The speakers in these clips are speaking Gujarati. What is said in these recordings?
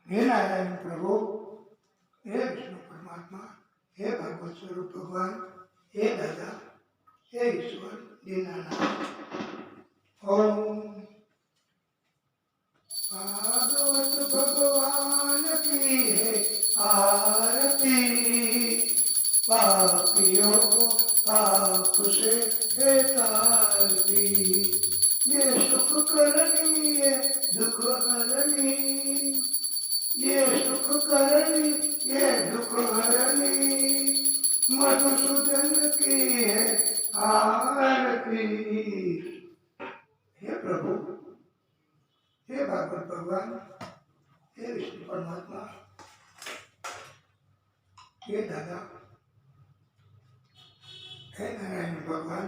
हे नारायण प्रभु, हे विष्णु परमात्मा, हे भगवत स्वरूप भगवान, हे दादा, हे ईश्वर दीनानाथ। ओम भागवत भगवान की है आरती, पापियों को पाप से है तारती, ये सुख करनी है दुख हरनी, ये सुख करनी ये दुख हरनी, मधुसूदन की है आरती। हे प्रभु, हे भागवत भगवान, हे विष्णु परमात्मा, हे दादा, हे नारायण भगवान,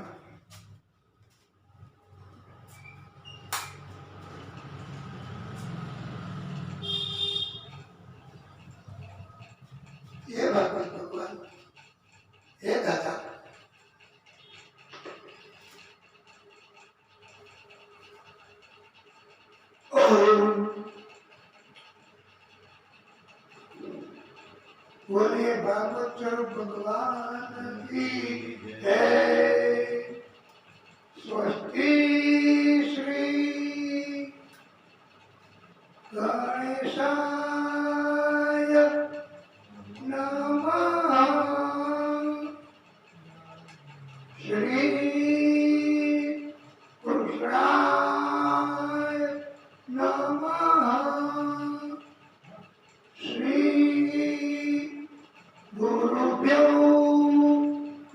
हे भागवत भगवान, हे दादा, बोलिए भागवत स्वरूप भगवान की जय। स्वस्ति श्री गणेशाय नमः, श्री कृष्णाय नमः, श्री गुरुभ्यो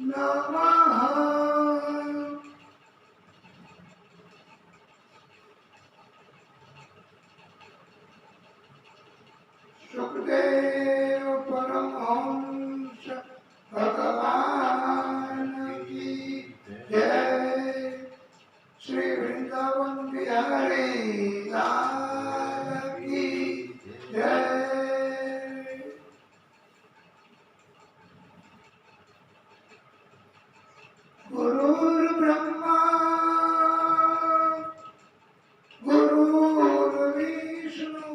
नमः। सुखदेव परमहंस भगवान की जय। श्री वृंदावन बिहारी लाल की जय। गुरुर्ब्रह्मा गुरुर्विष्णु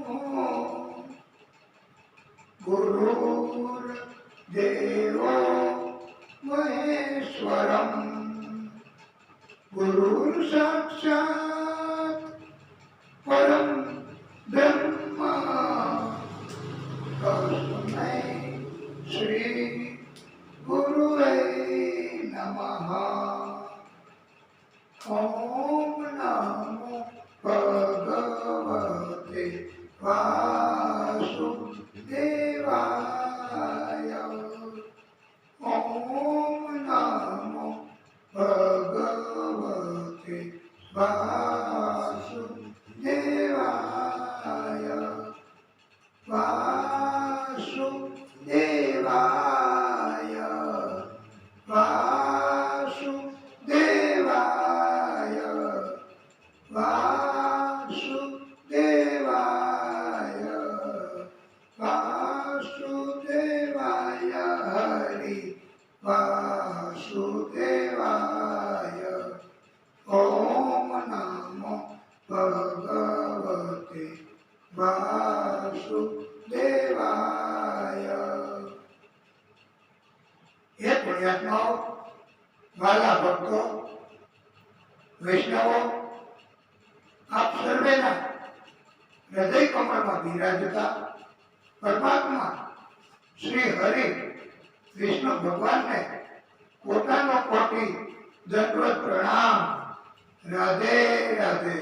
गुरुर्देवो महेश्वरम्, गुरुर्साक्षात् परं ब्रह्म, तस्मै श्री गुरुवे नमः। ओम नमो भगवते वासुदेवाय। ओम नमो भगवते वासुदेवाय। वासुदेवाय वासुदेवाय वासुदेवाय वासुदेवाय हरि वासुदेवाय। ओम नमो भगवते वासुदेवाय। ये पुण्यात्माओं, वाला भक्तों, वैष्णवों, आप सर्वेना हृदय कमल में विराजता परमात्मा श्री हरि विष्णु भगवान ने कोटानो कोटि दंडवत प्रणाम। राधे राधे।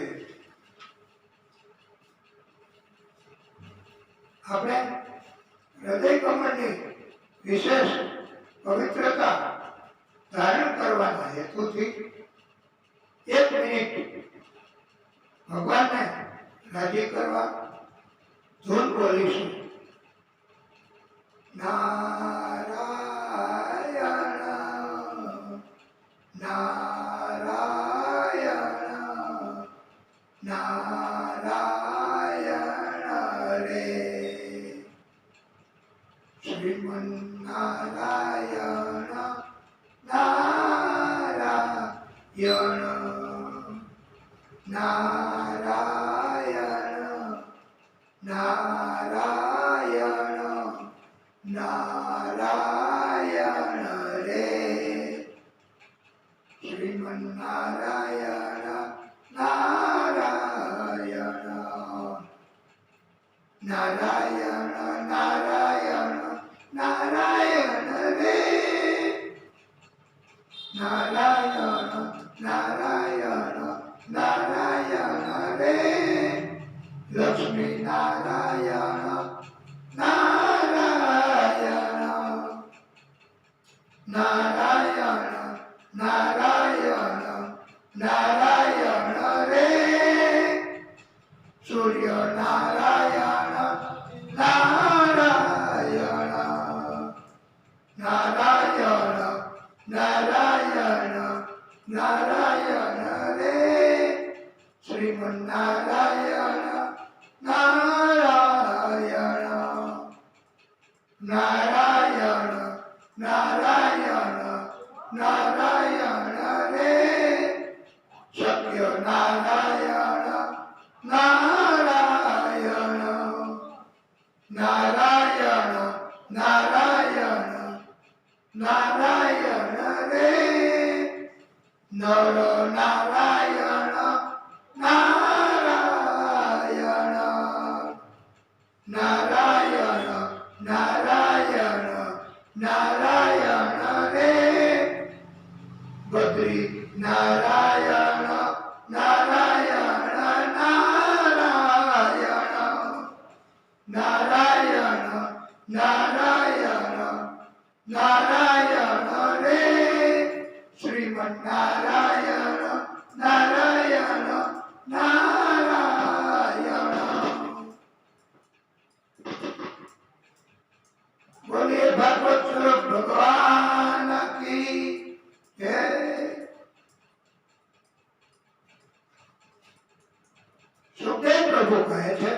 આપણે હૃદય કમળની વિશેષ પવિત્રતા ધારણ કરવાના હેતુથી 1 મિનિટ ભગવાનને રાજી કરવા ધૂન બોલીશું। નારાયણ નારાયણ નારાયણ રે, શ્રીમન્નારાયણ નારાયણ નારાયણ નારાયણ નારાયણ રે શ્રીમન નારાયણ નારાયણ નારાયણ નારાયણ નારાયણ રે નારાયણ નારાયણ નારાયણ રે લક્ષ્મી નારાયણ નારાયણ નારાયણ નારાયણ નારાયણ રે સૂર્ય નારાયણ નારાયણ નારાયણ નારાયણ નારાયણ રે શ્રીમન નારાયણ નારાયણ નારાયણ નારાયણ નારાયણ રે સત્ય નારાયણ નારાયણ નારાયણ નારાયણ નારાયણ રે નર નારાયણ નારાયણ નારાયણ નારાયણ નારાયણ રે બદ્રી નારાયણ નારાયણ નારાયણ નારાયણ નારાયણ નારાયણ રે શ્રીમન નારાયણ નારાયણ નારાયણ બોલીએ ભાગવત સ્વરૂપ ભગવાન કી જય સુખદેવ પ્રભુ કહે છે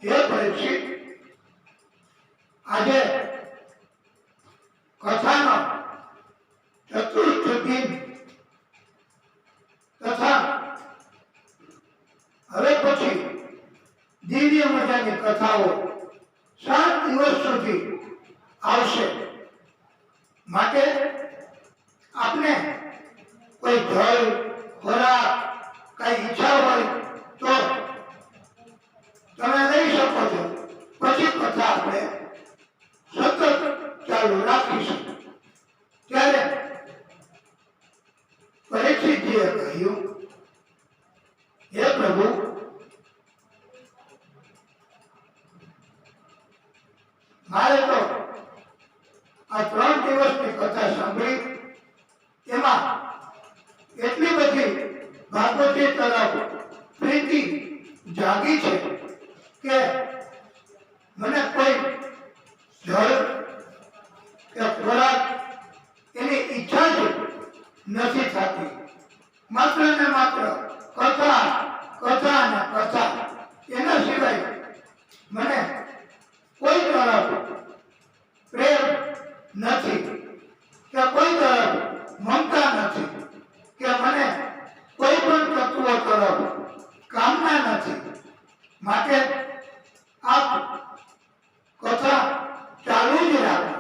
હે પરીક્ષિત આજે કથાનો ચતુર્થ દિન તથા હવે પછી દિવ્ય મજાની કથાઓ 7 દિવસ સુધી આવશે માટે આપને કોઈ જળ ખોરાક કઈ ઈચ્છા હોય તો તમે લઈ શકો છો પછી કથા આપણે સતત ચાલુ રાખીશું ત્યારે પરીક્ષિતજીએ કહ્યું હે પ્રભુ મારે તો આ 3 દિવસની કથા સાંભળી એમાં એટલી બધી ભાગવતી તરફ પ્રીતિ જાગી છે કે મને કોઈ જળ કે ખોરાક એની ઈચ્છા જ નથી થતી માત્ર ને માત્ર કથા કથા ને કથા એના સિવાય મને કોઈ તરફ પ્રેમ નથી કે કોઈ તરફ મમતા નથી કે મને કોઈ પણ તત્વો તરફ કામના નથી માટે આપ કથા ચાલુ જ રાખો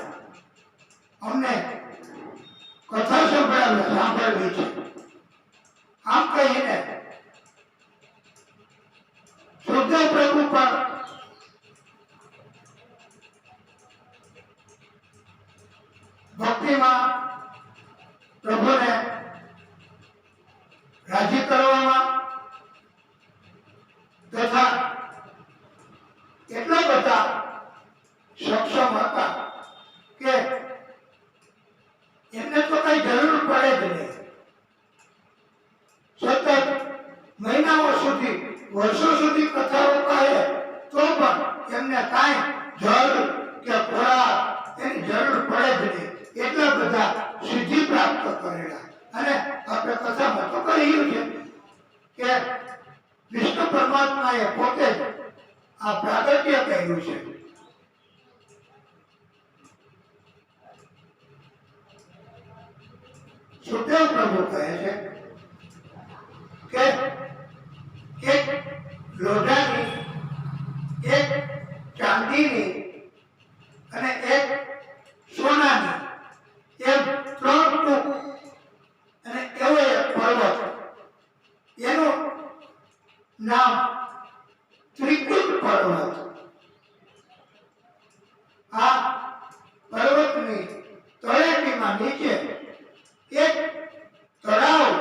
અમને કથા સાંભળવી છે આમ કહીને સુખદેવ પ્રભુ પણ ભક્તિમાં પ્રભુને રાજી કરવામાં તથા એટલા બધા સક્ષમ હતા કે એમને તો કઈ જરૂર પડે જ નહીં સતત મહિનાઓ સુધી વર્ષો સુધી કથાઓ કહે તો પણ એમને કાંઈ જળ કે ખોરાક એની જરૂર પડે જ નહીં એટલા બધા સિદ્ધિ પ્રાપ્ત કરેલા અને આપણે કથામાં તો કહ્યું છે કે વિષ્ણુ પરમાત્માએ પોતે જ આ પ્રાગટ્ય કર્યું છે સુખદેવ પ્રભુ કહે છે કે એક લોઢાની, એક ચાંદીની અને એક સોનાની, એમ 3 ટૂંક અને એવો એક પર્વત, એનું નામ ત્રિકૂટ પર્વત. આ પર્વતની તળેટીમાં નીચે એક તળાવ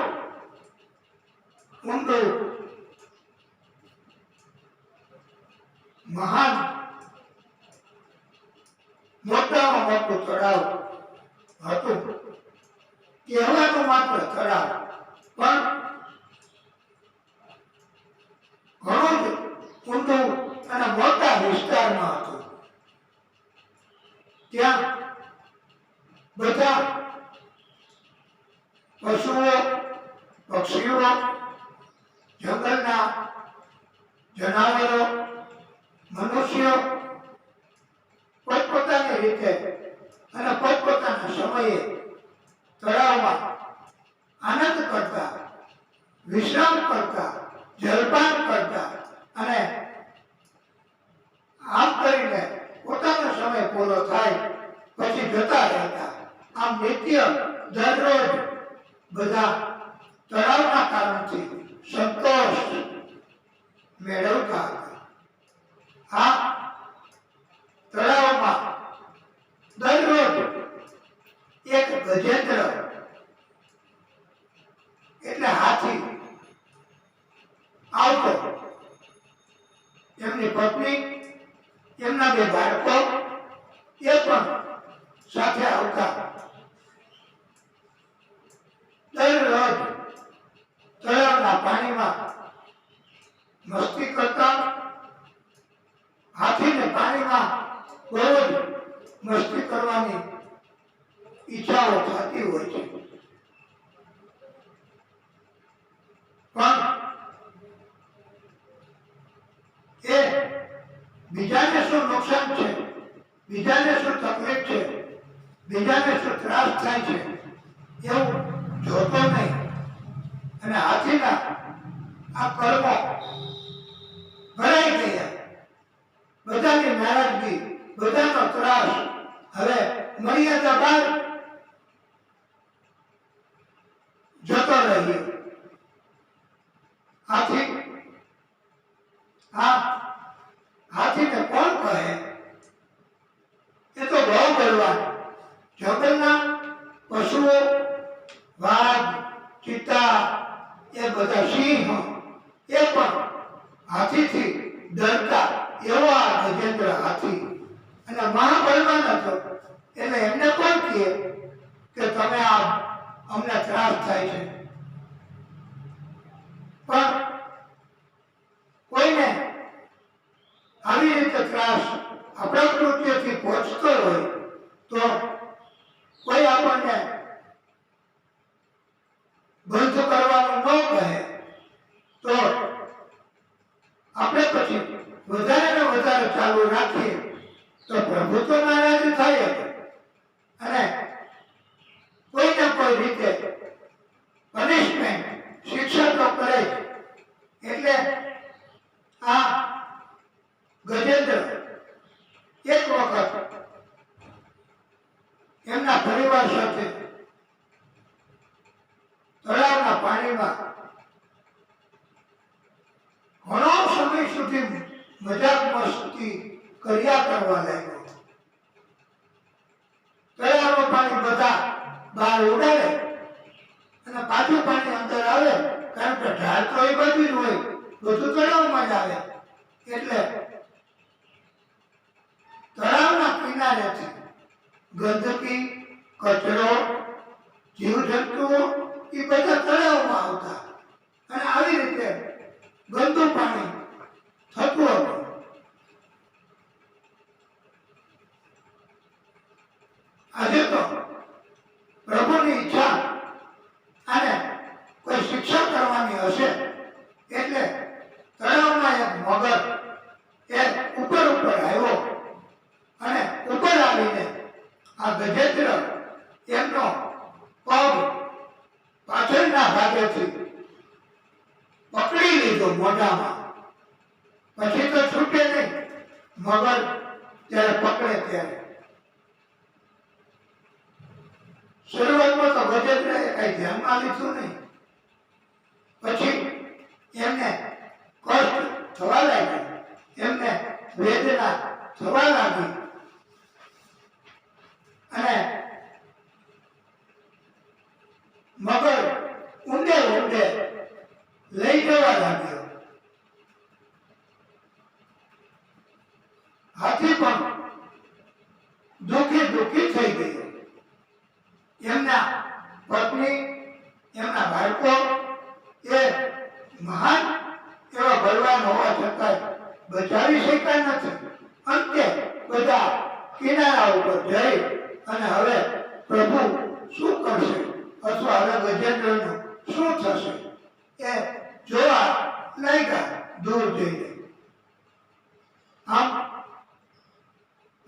ઊંડું, મહાન મોટામાં મોટું તળાવ હતું. કહેવાનું માત્ર તળાવ, પણ ઘણું જ ઊંડું અને મોટા વિસ્તારમાં હતું. ત્યાં બધા પશુઓ, પક્ષીઓ, જંગલના જનાવરો, મનુષ્યો પોતપોતાની રીતે અને પોતપોતાના સમયે તળાવમાં આનંદ કરતા, વિશ્રામ કરતા, જલપાન કરતા અને આમ કરીને પોતાનો સમય પૂરો થાય પછી જતા રહેતા. આમ નિત્ય દરરોજ બધા તળાવના કારણથી સંતોષ મેળવતા હતા. આ તળાવમાં દરરોજ એક ગજેન્દ્ર એટલે હાથી આવતો. એમની પત્ની, એમના 2 બાળકો એ પણ સાથે આવતા. દરરોજ તળાવના પાણીમાં મસ્તી કરતા. હાથીને પાણીમાં બહુ જ મસ્તી કરવાની ઈચ્છાઓ થતી હોય છે, પણ એ બીજાને શું નુકસાન છે, બીજાને શું તકલીફ છે, બીજાને શું ત્રાસ થાય છે એવું જોતો નહીં. અને હાથીના આ કર્મો ભરાઈ ગયા. બધાની નારાજગી, બધાનો ત્રાસ હવે મર્યાદા બહાર જતો રહ્યો. હાથીને કોણ કહે? એ તો બહુ બળવાન. જંગલના પશુઓ, વાઘ, ચિત્તા, એ બધા સિંહ એ પણ હાથીથી ડરતા. એવો આ ગજેન્દ્ર હાથી અને મહાબળવાન હતો. એટલે એમને કોણ કહે કે તમે આ અમને ત્રાસ થાય છે? પણ કોઈને આવી રીતે ત્રાસ આપણા કૃત્યથી પહોંચતો હોય તો કોઈ આપણને બંધ કરવાનું ન કહે તો આપણે પછી વધારે ને વધારે ચાલુ રાખીએ તો પ્રભુ તો નારાજ થાય અને કોઈને કોઈ રીતે પનિશમેન્ટ, શિક્ષા તો કરે. એટલે આ ગજેન્દ્ર એક વખત એમના પરિવાર સાથે તળાવના પાણીમાં ઘણો સમય સુધી મજાક મસ્તી કર્યા કરવા લાગ્યો. તળાવનું પાણી બધા બહાર ઉડાડે અને પાછું પાણી અંદર આવે, કારણ કે ઢાળ તો એ બાજુ જ હોય, બધું તળાવમાં જ આવે. એટલે તળાવના કિનારેથી ગંદકી, કચરો, જીવજંતુઓ એ બધા તળાવમાં આવતા અને આવી રીતે ગંદુ પાણી થતું હતું. આજે તો પ્રભુની ઈચ્છા અને કોઈ શિક્ષા કરવાની હશે એટલે તળાવમાં એક મગર એ ઉપર આવ્યો અને ઉપર આવીને આ ગજેન્દ્ર એમનો પગ પાછળના ભાગેથી પકડી લીધો મોઢામાં પછી તો છૂટે નહીં. મગર જ્યારે પકડે ત્યારે શરૂઆતમાં તો ગજેન્દ્રએ કઈ ધ્યાનમાં લીધું નહીં. પછી એમને કષ્ટ થવા લાગ્યું, એમને વેદના થવા લાગી અને મગર ઊંડે ઊંડે લઈ જવા લાગ્યો. હાથી પણ દુઃખી થઈ ગયો. એમના પત્ની, એમના બાળકો એ મહાન એવા બળવાન હોવા છતાં બચાવી શક્યા નથી. અંતે બધા કિનારા ઉપર જઈ અને હવે પ્રભુ શું કરશે અથવા હવે ગજેન્દ્રનું શું થશે એ જોવા લાગ્યા દૂર જઈને. આમ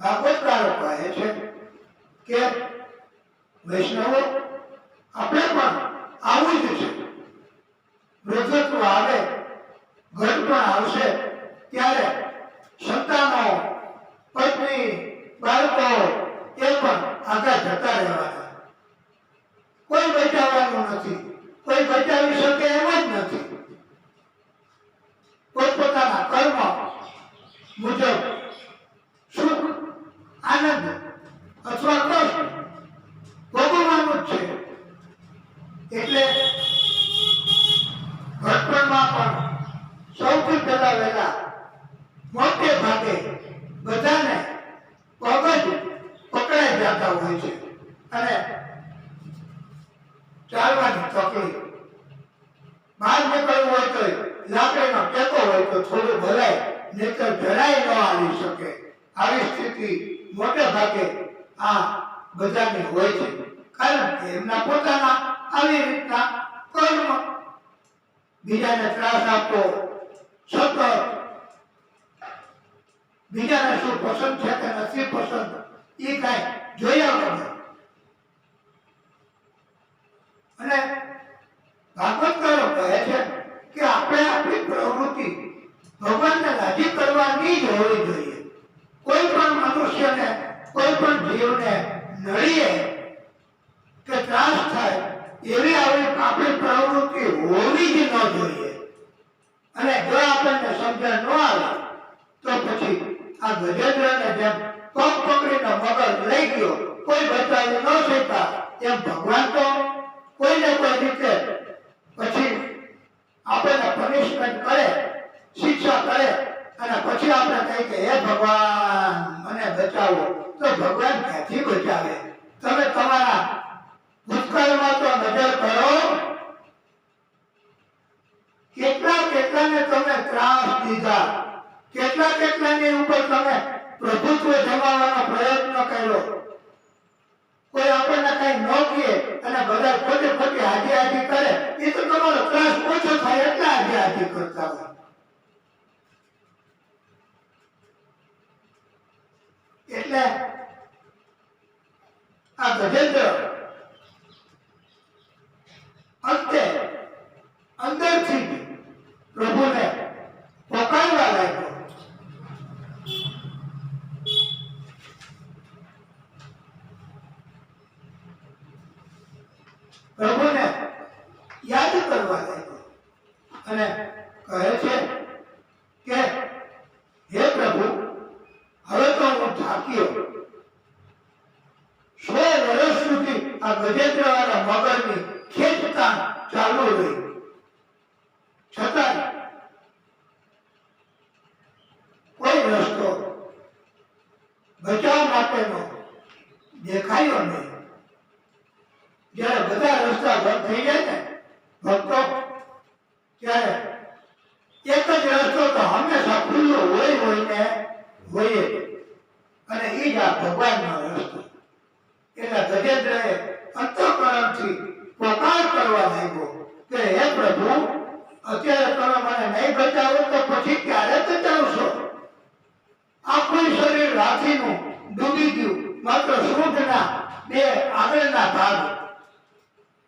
ભાગવતકારો કહે છે કે વૈષ્ણવો આપણે પણ આવું જ છે. વૃદ્ધત્વ આવે, ઘટપણ આવશે ત્યારે સંતાનો, પત્ની, બાળકો એ પણ આગળ જતા રહેવાના. કોઈ બચાવવાનું નથી, કોઈ બચાવી શકે એમ જ નથી. પોતપોતાના કર્મ મુજબ સુખ, આનંદ અથવા કષ્ટ ભોગવવાનું જ છે. એટલે ઘટપણમાં પણ સૌથી વહેલા મોટે ભાગે બધાને પગ જ પકડાઈ જતા હોય છે અને ચાલવાની તકલીફ. બહાર નીકળવું હોય તો લાકડીનો ટેકો હોય તો થોડું ભરાય, નહીતર જરાય ન આવી શકે. આવી સ્થિતિ મોટે ભાગે આ બધાની હોય છે, કારણ કે એમના પોતાના આવી રીતના કર્મ. બીજાને ત્રાસ આપવો, સતત બીજાને શું પસંદ છે કે નથી પસંદ એ કઈ જોયા વગર. અને ભાગવતકારો કહે છે કે આપણે આપણી પ્રવૃત્તિ ભગવાનને રાજી કરવાની જ હોવી જોઈએ. કોઈ પણ મનુષ્યને, કોઈ પણ જીવને નડીએ કે ત્રાસ થાય એવી આપણી પ્રવૃત્તિ હોવી જ ન જોઈએ. અને જો આપણને સમજણ ન આવે તો પછી આ ગજેન્દ્રને જેમ પગ પકડીને મગર લઈ ગયો, કોઈ બચાવી ન શક્યા, એમ ભગવાન તો કોઈને કોઈ રીતે પછી આપણને પનિશમેન્ટ કરે, શિક્ષા કરે અને પછી આપણે કહીએ કે હે ભગવાન મને બચાવો, તો ભગવાન ક્યાંથી બચાવે? તમે તમારા ભૂતકાળમાં તો નજર કરો. કેટલાને તમે ત્રાસ દીધા, કેટલાની ઉપર તમે પ્રભુત્વ જમાવવાનો પ્રયત્ન કર્યો. કોઈ આપણને કઈ ન કહે અને બધા ખોટી હાજી કરે, એ તો તમારો ત્રાસ ઓછો થાય એટલે હાજી કરતા હોય. એટલે આ ગજેન્દ્ર અંતે અંદરથી પ્રભુને પોકારવા લાગ્યો. પ્રભુને યાદ કરવા લાગ્યો અને કહે છે કે હે પ્રભુ, હવે તો હું થાક્યો. 100 વર્ષ સુધી આ ગજેન્દ્રવાળા મગરની ખેંચતા ચાલુ રહી, છતાં કોઈ રસ્તો બચાવ માટેનો દેખાયો નહીં. જ્યારે બધા રસ્તા બંધ થઈ જાય ને ભક્તો, ત્યારે એક જ રસ્તો તો હંમેશા ખુલ્લો હોય અને એ જ આ ભગવાનનો રસ્તો. એટલે ગજેન્દ્રએ અંતઃકરણથી પોકાર કરવા લાગ્યો કે હે પ્રભુ, અત્યારે તમે મને નહીં બચાવો તો પછી ક્યારે બચાવશો? આખું શરીર હાથીનું ડૂબી ગયું, માત્ર સૂંઢના 2 આગળના ભાગ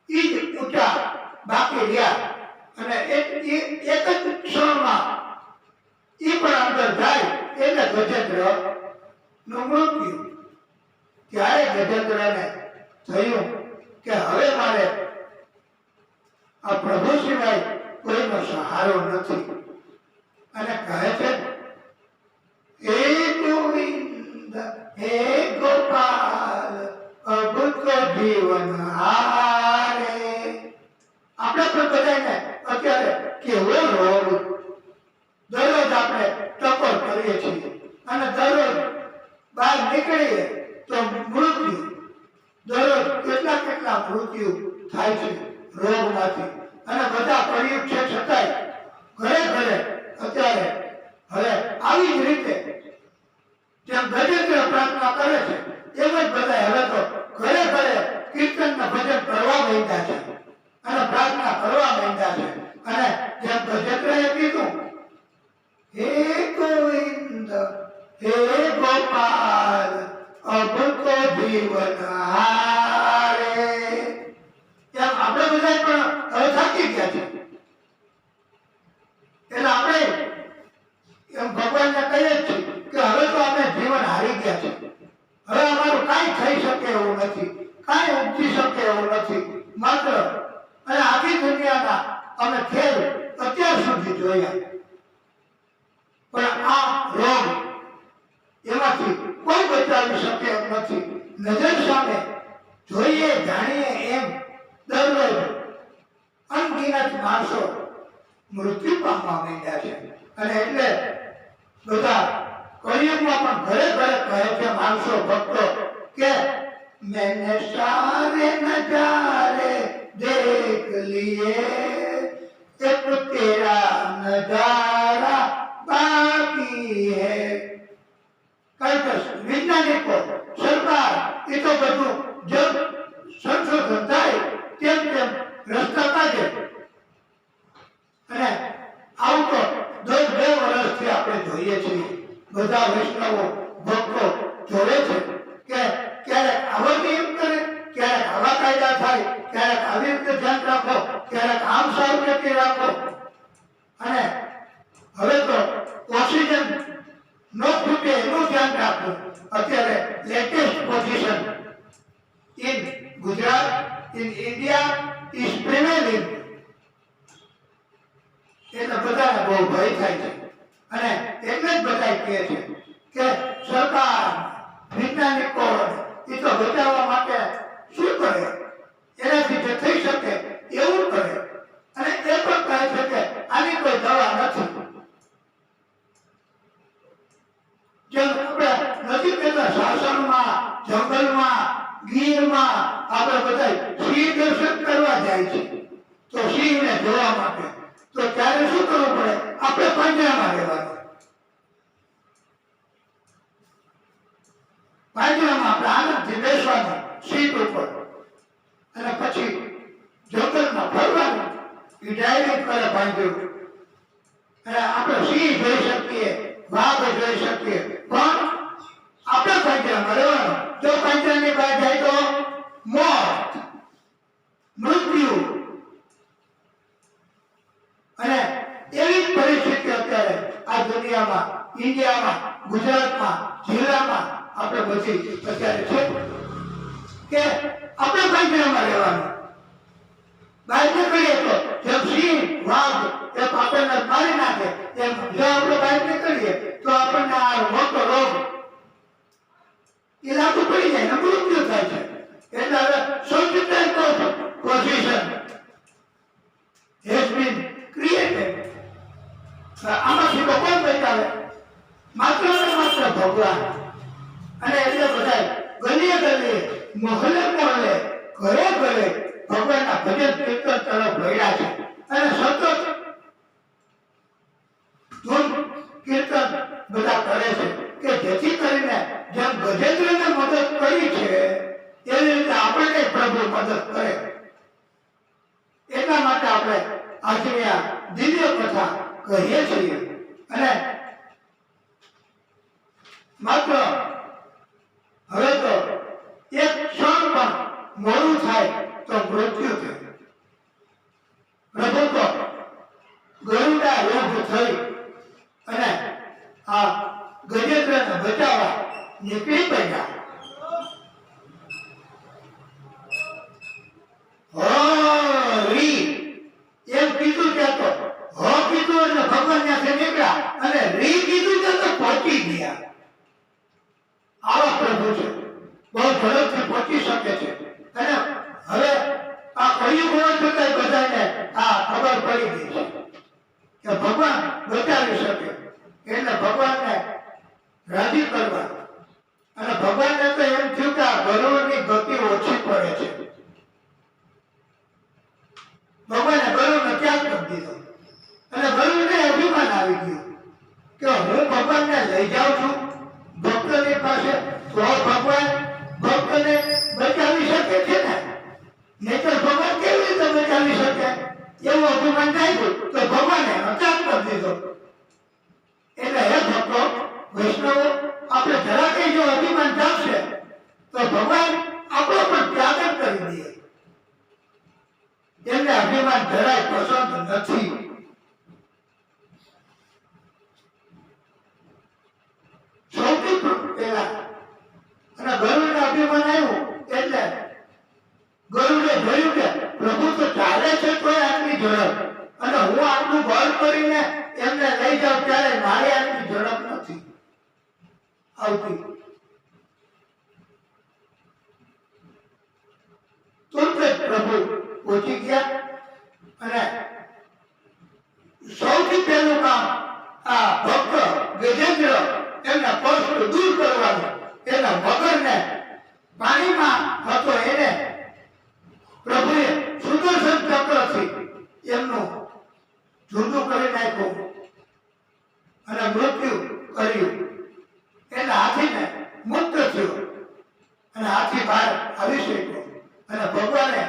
ઈ જ ઊંચા બાકી રહ્યા અને એક જ ક્ષણમાં ઈ પણ ગજેન્દ્રનું મૃત્યુ. ત્યારે ગજેન્દ્રને થયું કે હવે મારે આ પ્રભુ સિવાય કોઈનો સહારો નથી. અને કહે છે, હે ગોવિંદ હે ગોપાલ અબ તો જીવન હારે. આપણે પણ બધાને અત્યારે કેવો રોગ, દરરોજ આપણે ટકોર કરીએ છીએ અને દરરોજ બહાર નીકળીએ તો મૃત્યુ, દરરોજ કેટલા મૃત્યુ થાય છે રોગમાંથી. અને બધા પ્રયુક્ત છે છતાંય ઘરે ઘરે અત્યારે હવે આવી જ રીતે જેમ ગજેન્દ્ર પ્રાર્થના કરે છે એમ જ બધા હવે તો ઘરે ઘરે કીર્તન ને ભજન કરવા માંડ્યા છે અને પ્રાર્થના કરવા માંડ્યા છે. અને જેમ ગજેન્દ્રએ કીધું, હે ગોવિંદ હે ગોપાલ અબ તો જીવન હારે. એમ આપણે બધા પણ હવે થાકી ગયા છે. એટલે આપણે એમ ભગવાનને કહીએ છીએ કે હવે તો અમે જીવન હારી ગયા છે. હવે અમારું કાંઈ થઈ શકે એવું નથી, કાંઈ ઉપજી શકે એવું નથી. માત્ર અને આખી દુનિયાના અમે ખેલ અત્યાર સુધી જોયા, પણ આ રોગ એમાંથી કોઈ બચાવી શકે એમ નથી. નજર સામે જોઈએ જાણીએ એમ દરરોજ અનગિનત માણસો મૃત્યુ પામવા માંડ્યા છે. અને એટલે બધા કળિયુગમાં પણ ઘરે ઘરે કહે છે માણસો, ભક્તો, કે मैंने सारे नजारे देख लिए, एक तेरा नजारा बाकी है. कई वैज्ञानिको सरकार એ તો બધું જब સંશોધન થાય તેમ તેમ રસ્તા કાઢે. અને આવું તો 10-2 વર્ષથી આપણે જોઈએ છીએ. બધા વૈષ્ણવો ભક્તો જોડે છે કે ક્યારેક આવા નિયમ કરે, ક્યારેક આવા કાયદા થાય, ક્યારેક આવી રીતે ધ્યાન રાખો, ક્યારેક આમ સાવચેતી રાખો. અને હવે તો ઓક્સિજન નો ખૂટે એનું ધ્યાન રાખવું. અત્યારે latest position in Gujarat, in India is prevailing. એટલે બધાને બહુ ભય થાય છે. અને એટલે જ બધા કહે છે કે સરકાર, વૈજ્ઞાનિકો એ તો બચાવવા માટે શું કરે, એનાથી જે થઈ શકે એવું કરે. અને એ પણ કહે છે કે આની કોઈ દવા નથી. જેમ આપણે નથી કહેતા સાસણમાં, જંગલમાં, ગીરમાં આપણે બધા સિંહ દર્શન કરવા જાય છે, તો સિંહને જોવા માટે તો ત્યારે શું કરવું પડે? આપણે પાંજરામાં રહેવાનું. પાંજરામાં આપણે આનંદથી બેસવાનું સીટ ઉપર, અને પછી જંગલમાં ફરવાનું. એ ડ્રાઇવિંગ કરે પાંજરું, અને આપણે સિંહ જોઈ શકીએ, વાઘ જોઈ શકીએ, પણ આપણે પાંજરામાં રહેવાનું. જો પાંજરાની બહાર જાય તો મોત, મૃત્યુ. અને એવી પરિસ્થિતિ અત્યારે આ દુનિયામાં, ઇન્ડિયામાં, ગુજરાતમાં, જિલ્લામાં આપણે બધી અત્યારે છે કે આપણે પાંજરામાં રહેવાનું. બહાર નીકળીએ તો જેમ સિંહ, વાઘ એ આપણને મારી નાખે, એમ જો આપણે બહાર નીકળીએ તો આપણને આ મોટો રોગ એ લાગુ પડી જાય, મૃત્યુ થાય છે. એટલે હવે સૌથી પોઝિશન has been created. આમાંથી તો કોણ બચાવે? માત્ર ને માત્ર ભગવાન. અને એટલે બધા ગલીએ ગલીએ, મહોલ્લે મહોલ્લે, ઘરે ઘરે ભગવાનના ભજન કીર્તન તરફ વળ્યા છે. અને સતત ધૂન કીર્તન બધા કરે છે કે જેથી કરીને જેમ ગજેન્દ્રને મદદ કરી છે એવી રીતે આપણને પ્રભુ મદદ કરે. એટલા માટે આપણે આજની આ દિવ્ય કથા કહીએ છીએ. અને માત્ર હવે તો એક ક્ષણ પણ મોડું થાય તો મૃત્યુ થાય. પ્રભુ તો ગરુડા યોગ થઈ અને આ ગજેન્દ્ર નીકળી પડ્યા. હરી એમ કીધું ત્યાં તો હ કીધું એટલે ભગવાન ત્યાંથી નીકળ્યા અને રી કીધું ત્યાં તો પહોંચી ગયા. આવા પ્રભુ છે, બહુ ઝડપથી પહોંચી શકે છે. અને હવે આ કળિયુગ હોવા છતાંય બધાને આ ખબર પડી ગઈ છે કે ભગવાન બચાવી શકે. એટલે ભગવાનને રાજી કરવા અને ભગવાનને તો એમ થયું કે આ ગરુડની ગતિ ઓછી પડે છે. ભગવાને ગરુડને ત્યાગ કરી દીધો અને ગરુડને અભિમાન આવી ગયું કે હું ભગવાનને લઈ જાઉં છું ભક્તની પાસે તો ભગવાન ભક્તને બચાવી શકે છે ને, નહીંતર ભગવાન કેવી રીતે બચાવી શકે? એવું અભિમાન થાય તો ભગવાને ત્યાગ કરી દીધો. એટલે હે ભક્તો વૈષ્ણવો, આપણે જરા કઈ જો અભિમાન જાગશે તો ભગવાન આપણો પણ ત્યાગ જ કરી દે. એમને અભિમાન જરાય પસંદ નથી. સૌથી પહેલા અને ગરુડને અભિમાન આવ્યું એટલે ગરુડે જોયું કે પ્રભુ તો ચાલે છે તોય આટલી ઝડપ, અને હું આટલું બળ કરીને એમને લઈ જાઉં ત્યારે મારી આટલી ઝડપ નથી આવતી. તુરંત જ પ્રભુ પહોંચી ગયા અને સૌથી પહેલું કામ આ ભક્ત ગજેન્દ્ર એમના કષ્ટ દૂર કરવાનું, એના મગરને પાણીમાં હતો એને પ્રભુએ સુદર્શન ચક્રથી એમનું જુદું કરી નાખ્યું અને મૃત્યુ કર્યું. એટલે હાથીને મુક્ત થયો અને હાથી બહાર આવી શક્યો અને ભગવાને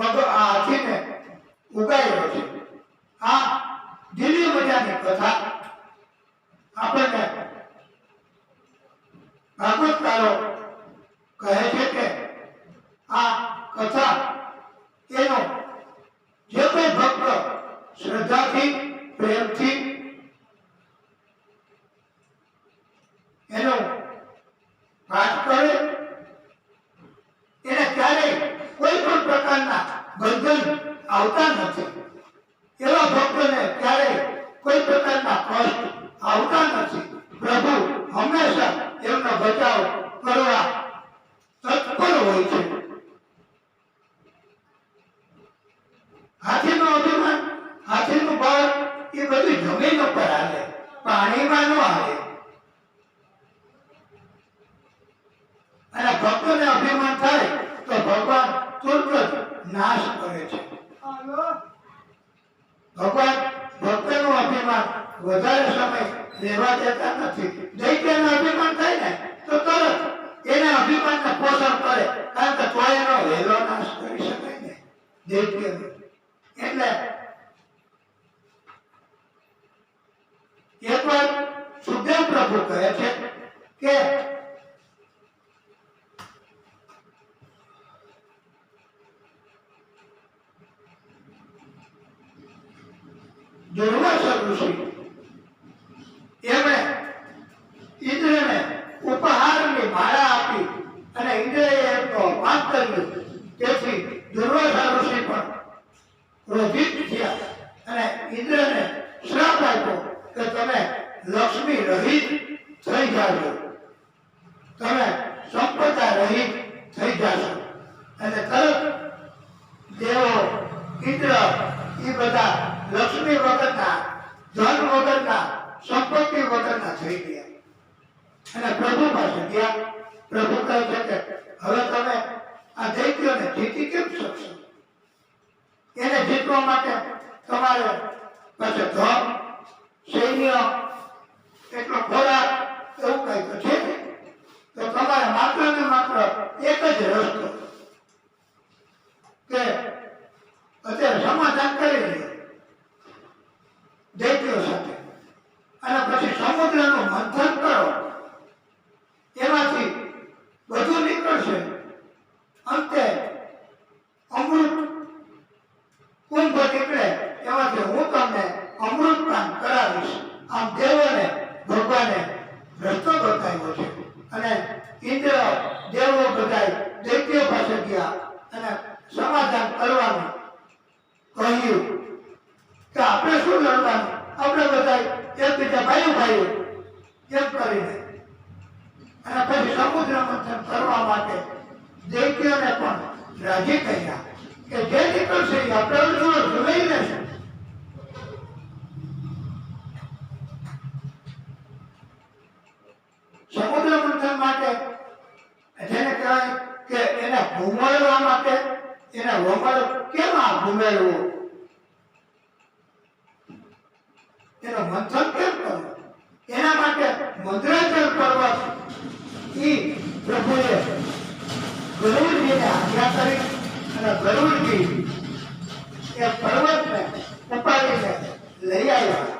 આ હાથીને ઉગાડ્યો છે. આ દિવ્ય મજાની કથા આપણને ભાગવતકારો કહે છે કે આ કથા એનો જે કોઈ ભક્ત શ્રદ્ધાથી પ્રેમથી એનો પાઠ કરે એને ક્યારેય કોઈ પણ પ્રકારના બંધન આવતા નથી. એવા ભક્તોને ક્યારેય કોઈ પ્રકારના કષ્ટ આવતા નથી. પ્રભુ હંમેશા એમનો બચાવ કરવા તત્પર હોય છે. હાથીનો અભિમાન, હાથીનું બળ એ બધું જમીન ઉપર હાલે, પાણીમાં ન હાલે. અને ભક્તોને અભિમાન થાય તો ભગવાન તુરંત નાશ કરે છે. ભગવાન ભક્તનું અભિમાન વધારે સમય રહેવા દેતા નથી. દૈત્યનો અભિમાન થાય ને તો તરત એના અભિમાનને પોષણ કરે, કારણ કે તો એનો વહેલો નાશ કરી શકાય ને દૈત્યનો. એટલે એકવાર સુખદેવ પ્રભુ કહે છે કે દુર્વાસા ઋષિ એમણે ઇન્દ્રને ઉપહારની માળા આપી અને ઇન્દ્રએ એમનો અપમાન કર્યું. તેથી દુર્વાસા ઋષિ પણ ક્રોધિત થયા અને ઇન્દ્રને શ્રાપ આપ્યો કે તમે લક્ષ્મી રહિત થઈ જાશો, તમે સંપદા રહિત થઈ જાશો. અને તરત દેવો ઇન્દ્ર એ બધા લક્ષ્મી વગરના, ધન વગરના, સંપત્તિ વગરના થઈ ગયા અને પ્રભુ પાસે ગયા. પ્રભુ કહે છે કે હવે તમે આ દૈત્યોને જીતી કેમ શકશો? એને જીતવા માટે તમારે પાસે ધન, સૈન્ય, એટલો ખોરાક એવું કઈ તો છે. તો તમારે માત્ર ને માત્ર એક જ રસ્તો કે અત્યારે સમાધાન કરી લે દૈત્યો સાથે અને પછી સમુદ્રનું મંથન કરો, એમાંથી બધું નીકળશે. અંતે અમૃત કુંભ નીકળે, એમાંથી હું તમને અમૃતપાન કરાવીશ. આમ દેવોને ભગવાને રસ્તો બતાવ્યો છે અને કે ભાઈ ભાઈ કેમ કરીને અને પછી સમુદ્ર મંથન કરવા માટે દૈત્યોને પણ રાજી કર્યા કે જે નીકળશે એ આપણે લઈ લેશે. સમુદ્ર મંથન માટે જેને કહેવાય કે એને ઘુમાડવા માટે એને વમળ કેમ આ ઘુમેડવું, એનું મંથન કેમ કરવું, એના માટે મંદરાચલ પર્વત ઈ પ્રભુએ ગરુડજીને આજ્ઞા કરી અને ગરુડજી એ પર્વતને ઉપાડીને લઈ આવ્યા.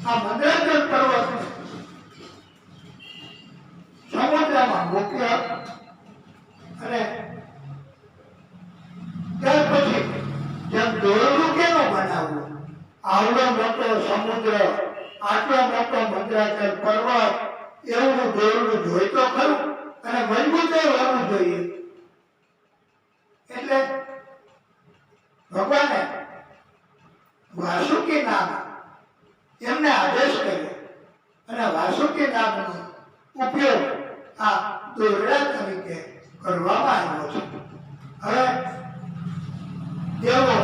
આ મંદરાચલ પર્વતને સમુદ્રમાં મૂક્યો અને ત્યાર પછી જેમ દોરડું કેનો બનાવવું, આવડો મોટો સમુદ્ર, આટલો મોટો મંદરાચલ પર્વત, એવું દોરડું જોઈ તો ખરું અને મજબૂત હોવું જોઈએ. એટલે ભગવાને વાસુકી નાગ એમને આદેશ કર્યો અને વાસુકી નાગનો ઉપયોગ આ દોરડા તરીકે કરવામાં આવ્યો છે. હવે દેવો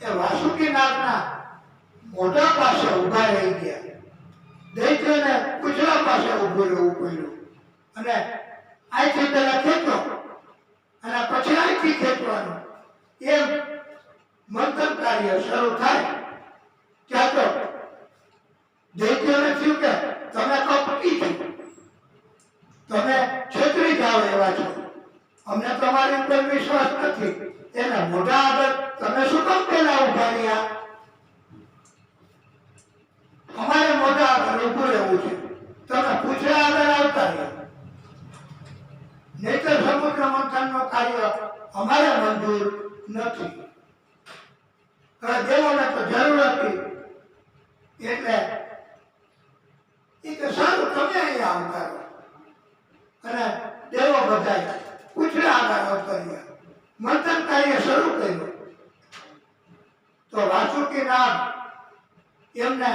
એ વાસુકી નાગના મોઢા પાસે ઉભા રહી ગયા. દૈત્યને પૂછડા પાસે ઉભું રહેવું પડ્યું અને અહીંથી પેલા ખેંચો અને પછી અહીંથી ખેંચવાનું, એમ મંથન કાર્ય શરૂ થાય. ત્યાં તો દૈત્યોને થયું કે તમે કપટી છો, તમે છેતરી જાઓ એવા છો, અમને તમારી ઉપર વિશ્વાસ નથી, એના મોઢા આગળ તમે શું કામ પેલા ઉભા રહ્યા? અમારે મોઢા આગળ ઉભું રહેવું છે, તમે પૂછડા આગળ આવતા રહ્યા. નહીતર સમુદ્ર મંથનનો કાર્ય અમારે મંજૂર નથી. દેવોને તો જરૂર હતી એટલે એ કે સારું તમે અહીંયા આવતા રહો. અને દેવો બધા પૂછડા આગળ આવતા રહ્યા. મંથન કાર્ય શરૂ કર્યું તો વાસુકી નાગ એમને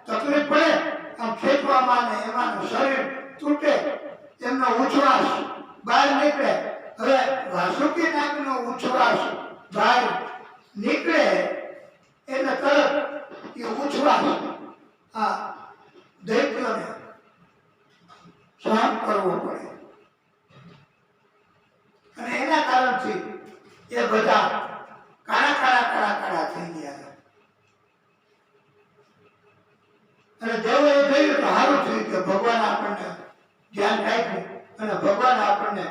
તકલીફ પડે, આમ ખેંચવામાં ને એમાંનું શરીર તૂટે, એમનો ઉચ્છ્વાસ બહાર નીકળે. હવે વાસુકી નાગનો ઉચ્છ્વાસ બહાર નીકળે એટલે તરત એ ઉચ્છ્વાસ આ દૈત્યોને સહન કરવો પડે અને એના કારણથી એ બધા કાળા થઈ ગયા. અને દેવો એ જોયું તો સારું થયું કે ભગવાન આપણને ધ્યાન રાખ્યું અને ભગવાન આપણે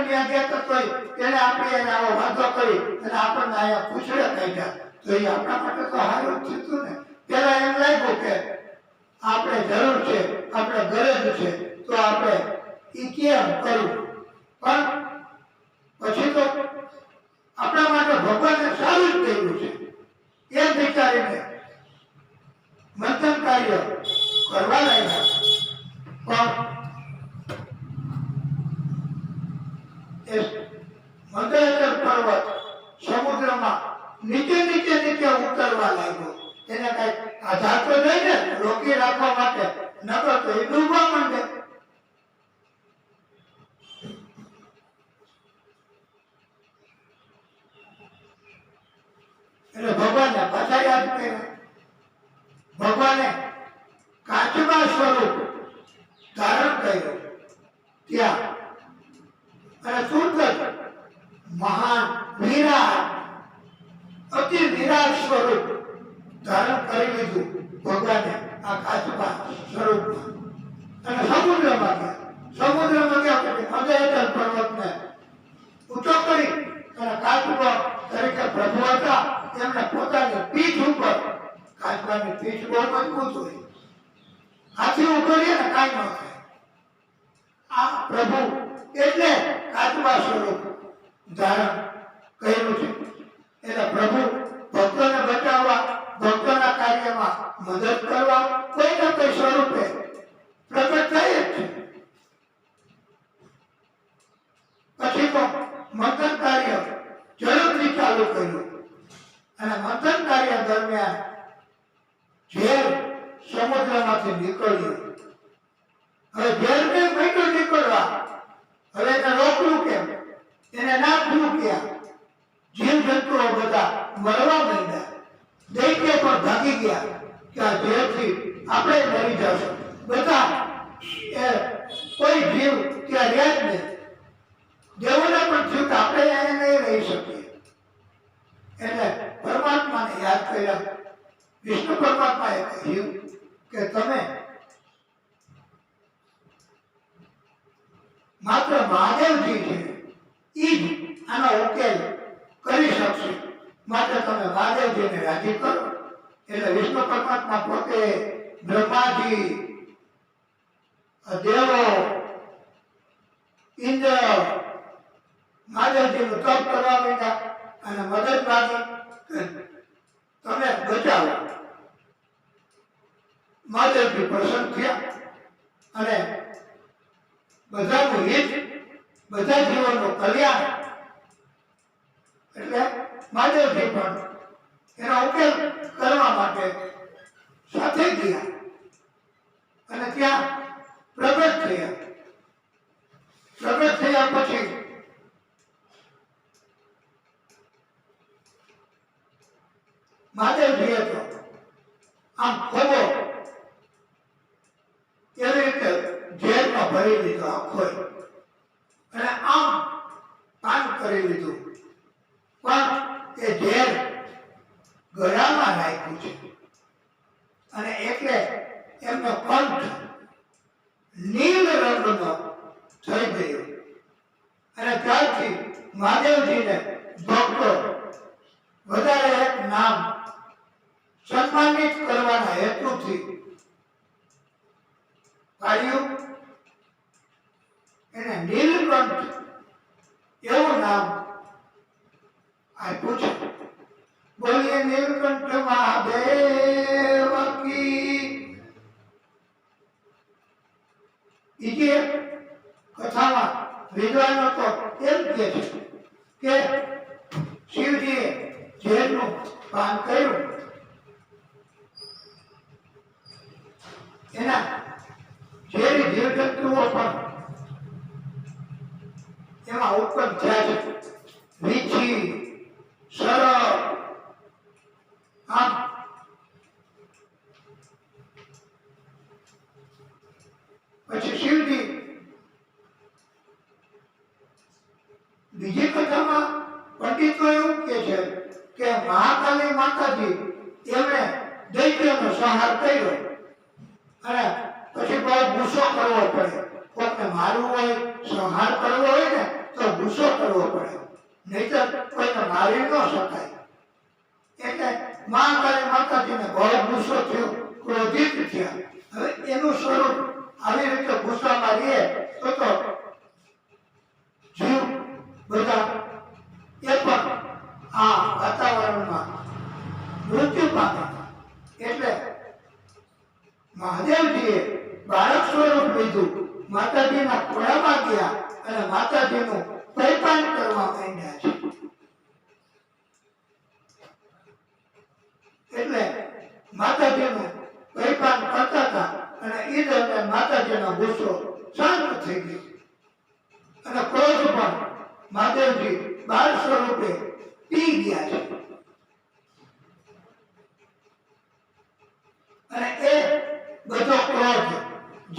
ત્યાં ગયા તો એને આપણે એને આવો વાંધો કરી અને આપણને અહીંયા પૂછડે કાઢ્યા, તો એ આપણા માટે તો સારું જ થયું ને. પેલા એમ લાગ્યું કે આપણે જરૂર છે, આપણે ગરજ છે, તો આપણે એ કેમ કરવું, પણ પછી તો આપણા માટે ભગવાને સારું જ કર્યું છે એમ વિચારીને મંથન કાર્ય કરવા લાગ્યા. પણ મંદરાચલ પર્વત સમુદ્રમાં નીચે ઉતરવા લાગ્યો. એને કઈ આધાર તો નહીં ને રોકી રાખવા માટે, નકર તો એ ડૂબવા માંડે. એટલે ભગવાનને પાછા યાદ કર્યા. ભગવાને કાચબા સ્વરૂપ ધારણ કર્યું ત્યાં અને તુરંત મહાન વિરાટ અતિ વિરાટ સ્વરૂપ ધારણ કરી લીધું ભગવાને આ કાચબા સ્વરૂપમાં અને સમુદ્રમાં ગયા. પછી મંદરાચલ પર્વતને ઊંચો કરી અને કાચબા તરીકે પ્રભુ હતા એમને પોતાની પીઠ ઉપર, કાચબાની પીઠ બહુ મજબૂત હોય, હાથી ઉભો રહે ને કાંઈ ન થાય. આ પ્રભુ એટલે કાચબા સ્વરૂપ ધારણ કર્યું છે. એટલે પ્રભુ ભક્તોને બચાવવા, ભક્તોના કાર્યમાં મદદ કરવા કોઈ ને કોઈ સ્વરૂપે પ્રગટ થાય જ છે. પછી તો મંથન કાર્ય ઝડપથી ચાલુ કર્યું અને મંથન કાર્ય દરમિયાન દરમિયાન ઝેર સમુદ્રમાંથી નીકળ્યું. હવે ઝેરને માંડ્યું નીકળવા. હવે એને રોકવું કેમ? એને નાખવું ક્યાં? જીવજંતુઓ બધા મરવા માંડ્યા. દૈત્ય પણ ભાગી ગયા કે આ ઝેરથી આપણે મરી જશું. બધા કોઈ જીવ ત્યાં રહ્યા જ નહીં. દેવોને પણ થયું કે આપણે અહીંયા નહીં રહી શકીએ. એટલે પરમાત્માને યાદ કર્યા. વિષ્ણુ પરમાત્માએ કહ્યું કે તમે માત્ર મહાદેવજી છે ઈ જ આનો ઉકેલ કરી શકશે. માટે તમે મહાદેવજીને રાજી કરો. એટલે વિષ્ણુ પરમાત્મા પોતે બ્રહ્માજી, દેવો, ઇન્દ્ર મહાદેવજીનું તપ કરવા માંડ્યા અને મદદ માંગી તમે બચાવો. મહાદેવજી પ્રસન્ન થયા અને બધાનું હિત, બધા જીવનનું કલ્યાણ. એટલે મહાદેવજી પણ એનો ઉકેલ કરવા માટે સાથે ગયા અને ત્યાં પ્રગટ થયા. પ્રગટ થયા પછી મહાદેવજીએ તો આમ ખોબો એવી રીતે ઝેરમાં ભરી લીધો આખો અને આમ પાન કરી લીધું. પણ એ ઝેર ગળામાં નાખ્યું છે અને એટલે એમનો કંઠ નીલ રંગનો થઈ ગયો. અને ત્યારથી મહાદેવજીને ભક્તો વધારે એક નામ સન્માનિત કરવાના હેતુથી પાડ્યું. એને નીલકંઠ એવું નામ આપ્યું છે. બોલીએ નીલકંઠ મહાદેવ કી. બીજી એક કથામાં વિદ્વાનો તો એમ કહે છે કે શિવજીએ ઝેરનું પાન કર્યું. એના ઝેરી જીવજંતુઓ પણ એમાં ઉત્પન્ન થયા છે. વીછી, સરપ, આમ પછી શિવજી બીજી કથામાં પંડિતો એવું કહે છે કે મહાકાલી માતાજી એમણે દૈત્યનો સંહાર કર્યો અને પછી બહુ ગુસ્સો કરવો પડે. કોઈને મારવું હોય, સંહાર કરવો હોય ને તો ગુસ્સો કરવો પડે, નહીતર કોઈને મારી ન શકાય. એટલે મહાકાળી માતાજીને બહુ ગુસ્સો થયો, ક્રોધિત થયા. હવે એનું સ્વરૂપ આવી રીતે ગુસ્સામાં રહે તો જીવ બધા એ પણ આ વાતાવરણમાં મૃત્યુ પામે. એટલે મહાદેવજીએ બાળક સ્વરૂપ લીધું, માતાજીના ખોળામાં ગયા અને માતાજીનું પરિપાન કરવા માંડ્યા છે. એટલે માતાજીનું પરિપાન કરતા હતા અને એ દરમિયાન માતાજીનો ગુસ્સો શાંત થઈ ગયો અને ક્રોધ પણ મહાદેવજી બાળ સ્વરૂપે પી ગયા છે. અને એ બધો ક્રોધ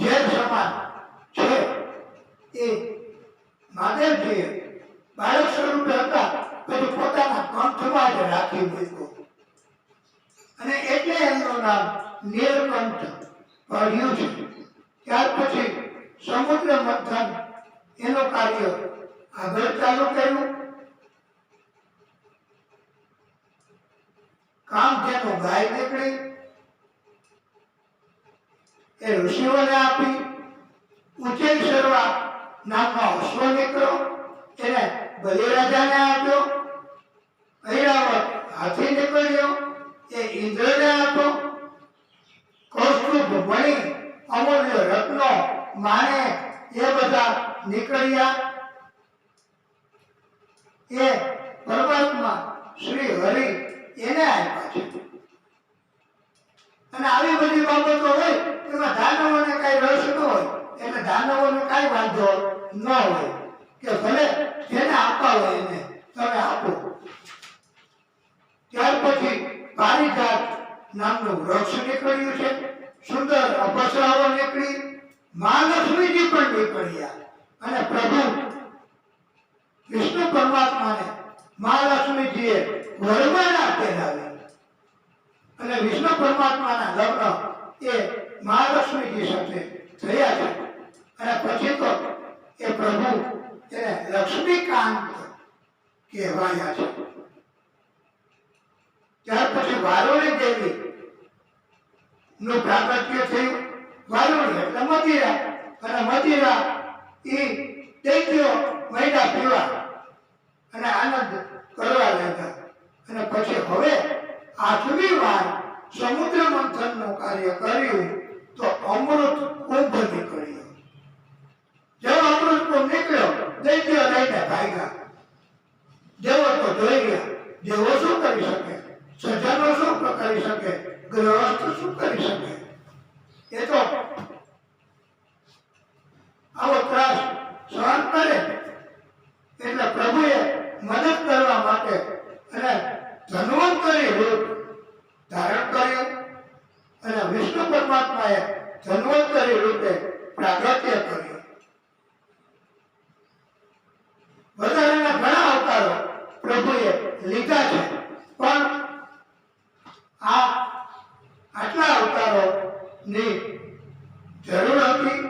ઝેર સમાન છે એ મહાદેવજીએ બાળક સ્વરૂપે હતા પછી પોતાના કંઠમાં જ રાખી મૂક્યો અને એટલે એમનું નામ નીલકંઠ પડ્યું છે. ત્યાર પછી સમુદ્ર મંથન એનું કાર્ય આગળ ચાલુ કર્યું. કામધેનુ ગાય નીકળી એ ઋષિઓને આપી. ઉચેલ શર્વા નામનો અશ્વ નીકળ્યો એને બલિરાજાને આપ્યો. ઐરાવત હાથી નીકળ્યો એ ઇન્દ્રને આપ્યો. કૌસ્તુભ મણિ, અમૂલ્ય રત્નો, માણેક એ બધા નીકળ્યા. એ પરમાત્મા શ્રી હરિ એને આપ્યા છે. બાબતો હોય એમાં દાનવોને કાંઈ રસ ન હોય, એટલે દાનવોને કાંઈ વાંધો ન હોય કે ભલે જેને આપવા હોય એને તમે આપો. ત્યાર પછી પારિજાત નામનું વૃક્ષ નીકળ્યું છે, સુંદર અપસરાઓ નીકળી, મહાલક્ષ્મીજી પણ નીકળ્યા અને પ્રભુ વિષ્ણુ પરમાત્માને મહાલક્ષ્મીજીએ વરમાળા પહેરાવી અને વિષ્ણુ પરમાત્માના લગ્ન એ મહાલક્ષ્મીજી સાથે થયા છે. અને પછી તો એ પ્રભુ એને લક્ષ્મીકાંત કહેવાયા છે. ત્યાર પછી વારુણી દેવી નું પ્રાગટ્ય થયું. વારુણી એટલે મદિરા, અને મદિરા એ દૈત્યો મૈડા પીવા અને આનંદ કરવા લાગ્યા. અને પછી હવે 8મી વાર સમુદ્ર મંથનનું કાર્ય કર્યું તો અમૃત કુંભ નીકળ્યો. જેવો અમૃત કુંભ નીકળ્યો દૈત્યો લઈને ભાગ્યા. દેવો તો જોઈ ગયા, દેવો શું કરી શકે, સજ્જનો શું કરી શકે, ગૃહસ્થ શું કરી શકે. એ તો આવો ત્રાસ સહન કરે. એટલે પ્રભુએ મદદ કરવા માટે અને ધન્વંતરી રૂપ ધારણ કર્યું અને વિષ્ણુ પરમાત્માએ ધન્વંતરી રૂપે પ્રાગટ્ય કર્યું. વધારાના ઘણા અવતારો પ્રભુએ લીધા છે, પણ આટલા અવતારોની જરૂર હતી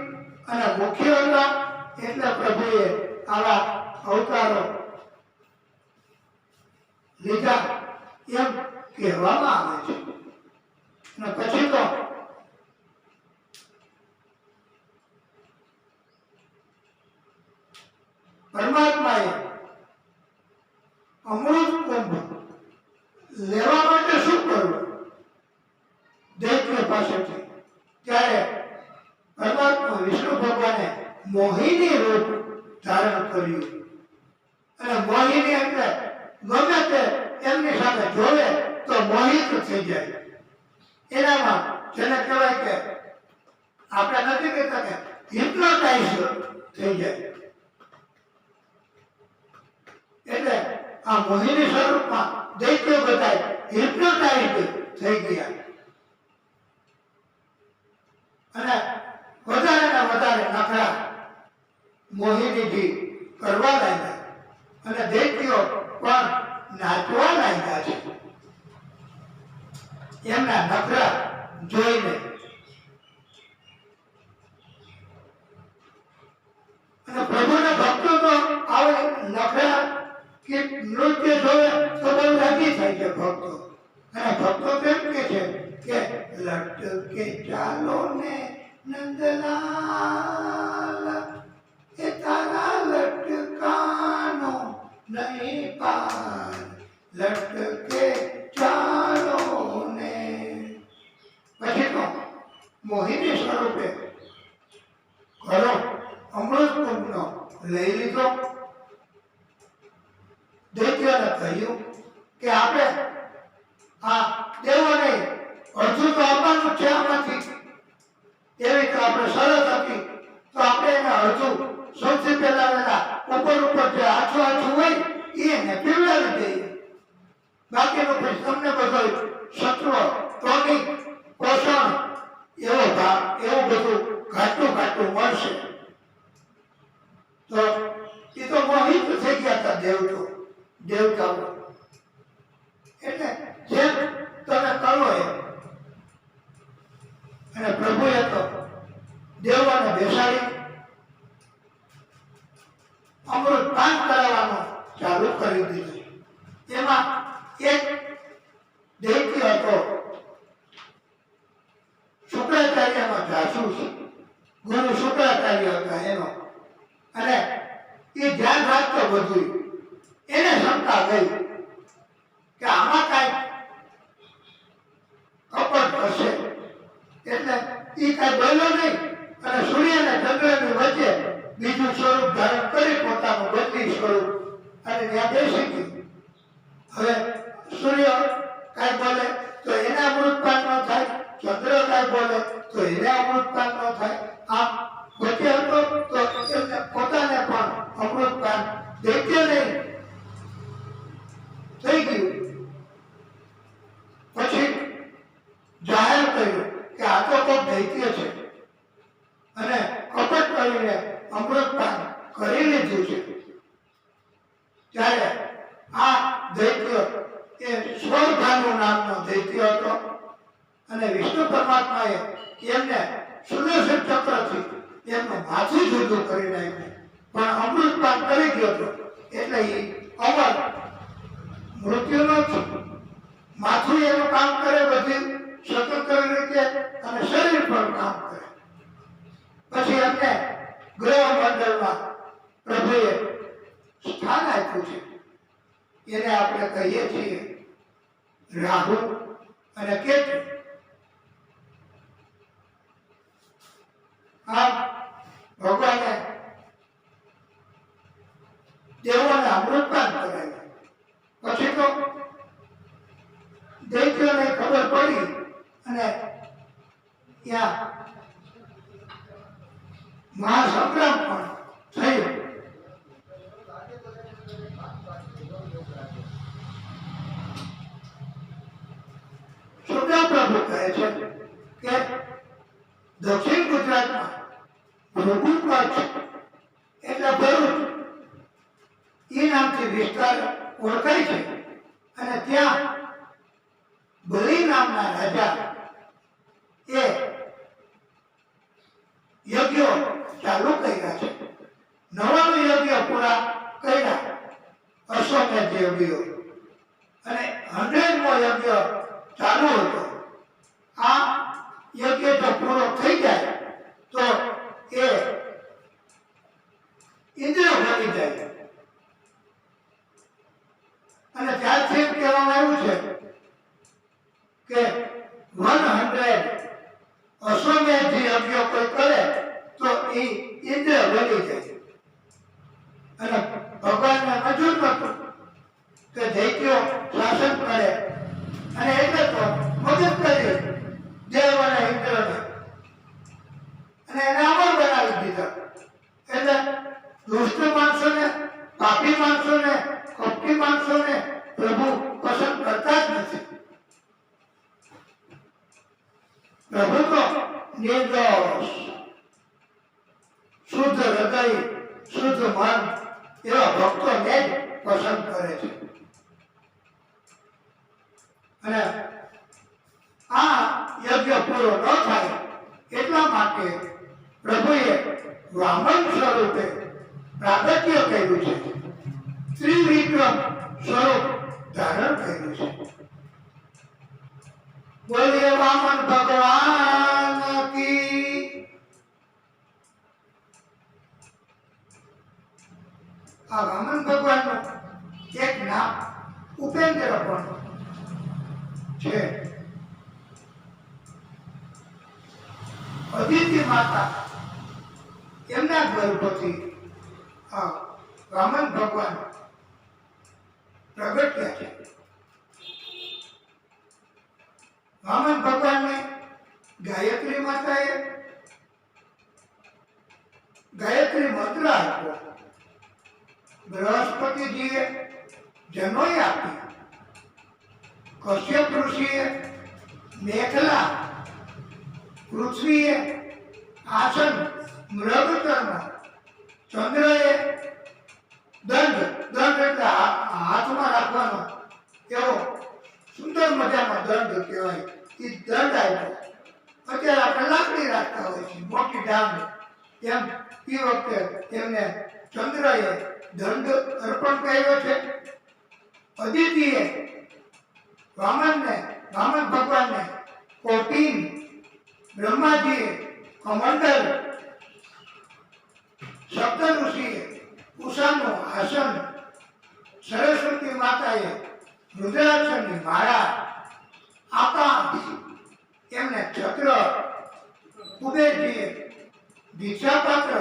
અને મુખ્ય હતા, એટલે પ્રભુએ આવા અવતારો લીધા એમ કહેવામાં આવે છે. અને પછી તો પરમાત્માએ અમૃત કુંભ લેવા માટે શું કરવું દૈત્ય પાસેથી, ત્યારે પરમાત્મા વિષ્ણુ ભગવાને મોહિની રૂપ ધારણ કર્યું. અને મોહિની એટલે ગમે તે એમની સામે જોવે તો મોહિત થઈ જાય. એનામાં જેને કહેવાય કે આપણે નથી કહેતા કે હિપ્નોટાઇઝ થઈ જાય. એટલે આ મોહિની સ્વરૂપમાં દૈત્યો બધા હિપ્નોટાઇઝ થઈ ગયા અને વધારે ને વધારે નખરા મોહિનીજી કરવા લાગ્યા અને દૈત્યો પણ નાચવા લાગ્યા છે એમના નખરા જોઈને. અને પ્રભુના ભક્તો તો આવે નખરા કે નૃત્ય જોવે તો બહુ રાજી થાય છે ભક્તો. અને ભક્તો તેમ કે છે કે લટકે ચાલો ને નંદલાલ, એ તારા લટકાનો નહીં પાર, લટકે ચાલો ને. પછી તો મોહિની સ્વરૂપે ઘરો અમૃત કુંભનો લઈ લીધો. દૈત્યને કહ્યું કે આપણે આ દેવોને અડધું તો આપવાનું છે આમાંથી, એવી તો આપણે શરત હતી તો આપણે એને અડધું સૌથી પહેલા ઉપર જે આછું આછું હોય એને પીવડાવી દઈએ. બાકીનું પછી તમને બધો સત્વ ટોનિક પોષણ એવું બધું ઘાટું મળશે. તો એ તો મોહિત થઈ ગયા હતા દેવતાઓ. એટલે જેમ તમે કરો એ. અને પ્રભુએ તો દેવોને બેસાડી અમૃત પાન કરાવવાનું ચાલુ કરી દીધું. એમાં એક દૈત્ય હતો શુક્રાચાર્યનો જાસૂસ, ગુરુ શુક્રાચાર્ય હતા એનો. અને એ ધ્યાન રાખતો બધું. એને શંકા ગઈ કે આમાં કાંઈ કપટ હશે. એટલે એ કાંઈ બોલ્યો નહીં અને સૂર્ય અને ચંદ્રની વચ્ચે બીજું સ્વરૂપ ધારણ કરી પોતાનું બદલી સ્વરૂપ અને ત્યાં બેસી ગયું. હવે સૂર્ય કાંઈ બોલે તો એના અમૃતપાન ન થાય, ચંદ્ર કાંઈ બોલે તો એને અમૃતપાન ન થાય. આમ વચ્ચે હતો તો એમને પોતાને પણ અમૃતપાન દૈત્ય નહીં થઈ ગયું. પછી જાહેર કર્યું કે આ તો કોઈ દૈત્ય છે અને કપટ કરીને અમૃતપાન કરી લીધું છે. ત્યારે આ દૈત્ય એ સ્વરભાનુ નામનો દૈત્ય હતો અને વિષ્ણુ પરમાત્માએ એમને સુદર્શન ચક્રથી એમનું માથું જુદું કરી નાખ્યું. પણ અમૃતપાન કરી ગયો હતો એટલે એ અમર મૃત્યુનો માથું એનું કામ કરે બધી સ્વતંત્ર રીતે અને શરીર પર કામ કરે. પછી એમને ગ્રહ મંડળમાં પ્રભુએ સ્થાન આપ્યું છે. એને આપણે કહીએ છીએ રાહુ અને કેતુ. આમ ભગવાને દેવોને અમૃતપાન કરાવ્યું. પછી તો દૈત્યોને ખબર પડી અને ત્યાં મહાસંગ્રામ પણ થયું. સુખદેવ પ્રભુ કહે છે કે દક્ષિણ ગુજરાતમાં ભૃગુ કચ્છ એટલે ભરૂચ એ નામથી વિસ્તાર ઓળખાય છે અને ત્યાં બલી નામના રાજા એ યજ્ઞો ચાલુ કર્યા છે. 99 યજ્ઞ પૂરા કર્યા અશ્વમેધ યજ્ઞો અને 100મો યજ્ઞ ચાલુ હતો. આ યજ્ઞ જો પૂરો થઈ જાય તો એ ઇન્દ્ર બની જાય અને ત્યારથી કહેવામાં આવ્યું છે કે 100 અશ્વમેધ યજ્ઞ કોઈ કરે તો એ ઇન્દ્ર બની જાય. અને ભગવાનને મંજૂર નહોતું કે દૈત્યો શાસન કરે અને એટલે તો મદદ કરી દેવ અને ઇન્દ્રને અને એને અમર બનાવી દીધા. એટલે દુષ્ટ માણસોને, પાપી માણસોને, કપટી માણસોને પ્રભુ પસંદ કરતા જ નથી. પ્રભુ તો નિર્દોષ, શુદ્ધ હૃદય, શુદ્ધ મન એવા ભક્તોને જ પસંદ કરે છે. અને આ યજ્ઞ પૂરો ન થાય એટલા માટે પ્રભુએ વામન સ્વરૂપે પ્રાગટ્ય કર્યું છે. ત્રિવિક્રમ સ્વરૂપ ધારણ કર્યું છે. બોલીએ વામન ભગવાન કી. આ વામન ભગવાનનું એક નામ ઉપેન્દ્ર પણ છે. અદિતિ માતા એમના ગર્ભથી આ વામન ભગવાન પ્રગટ્યા છે. વામન ભગવાનને ગાયત્રી માતાએ ગાયત્રી મંત્ર આપ્યો. બૃહસ્પતિજીએ જનોઈ આપી. કશ્યપ ઋષિએ મેખલા, પૃથ્વીએ આસન મૃગચર્મ, ચંદ્રએ દંડ એટલે હાથમાં રાખવાનો એવો સુંદર મજાનો દંડ કહેવાય એ દંડ આપ્યો. અત્યારે આપણે લાકડી રાખતા હોય છે મોટી ડાંગ, એમ એ વખતે એમને ચંદ્રએ દંડ અર્પણ કર્યો છે. અદિતિએ વામન ભગવાનને કોટીન, બ્રહ્માજીએ કમંડલ, સપ્ત ઋષિએ ઉષાનું આસન, સરસ્વતી માતાએ રુદ્રાક્ષરની માળા, આકાશ એમને છત્ર, કુબેરજીએ દીક્ષાપાત્ર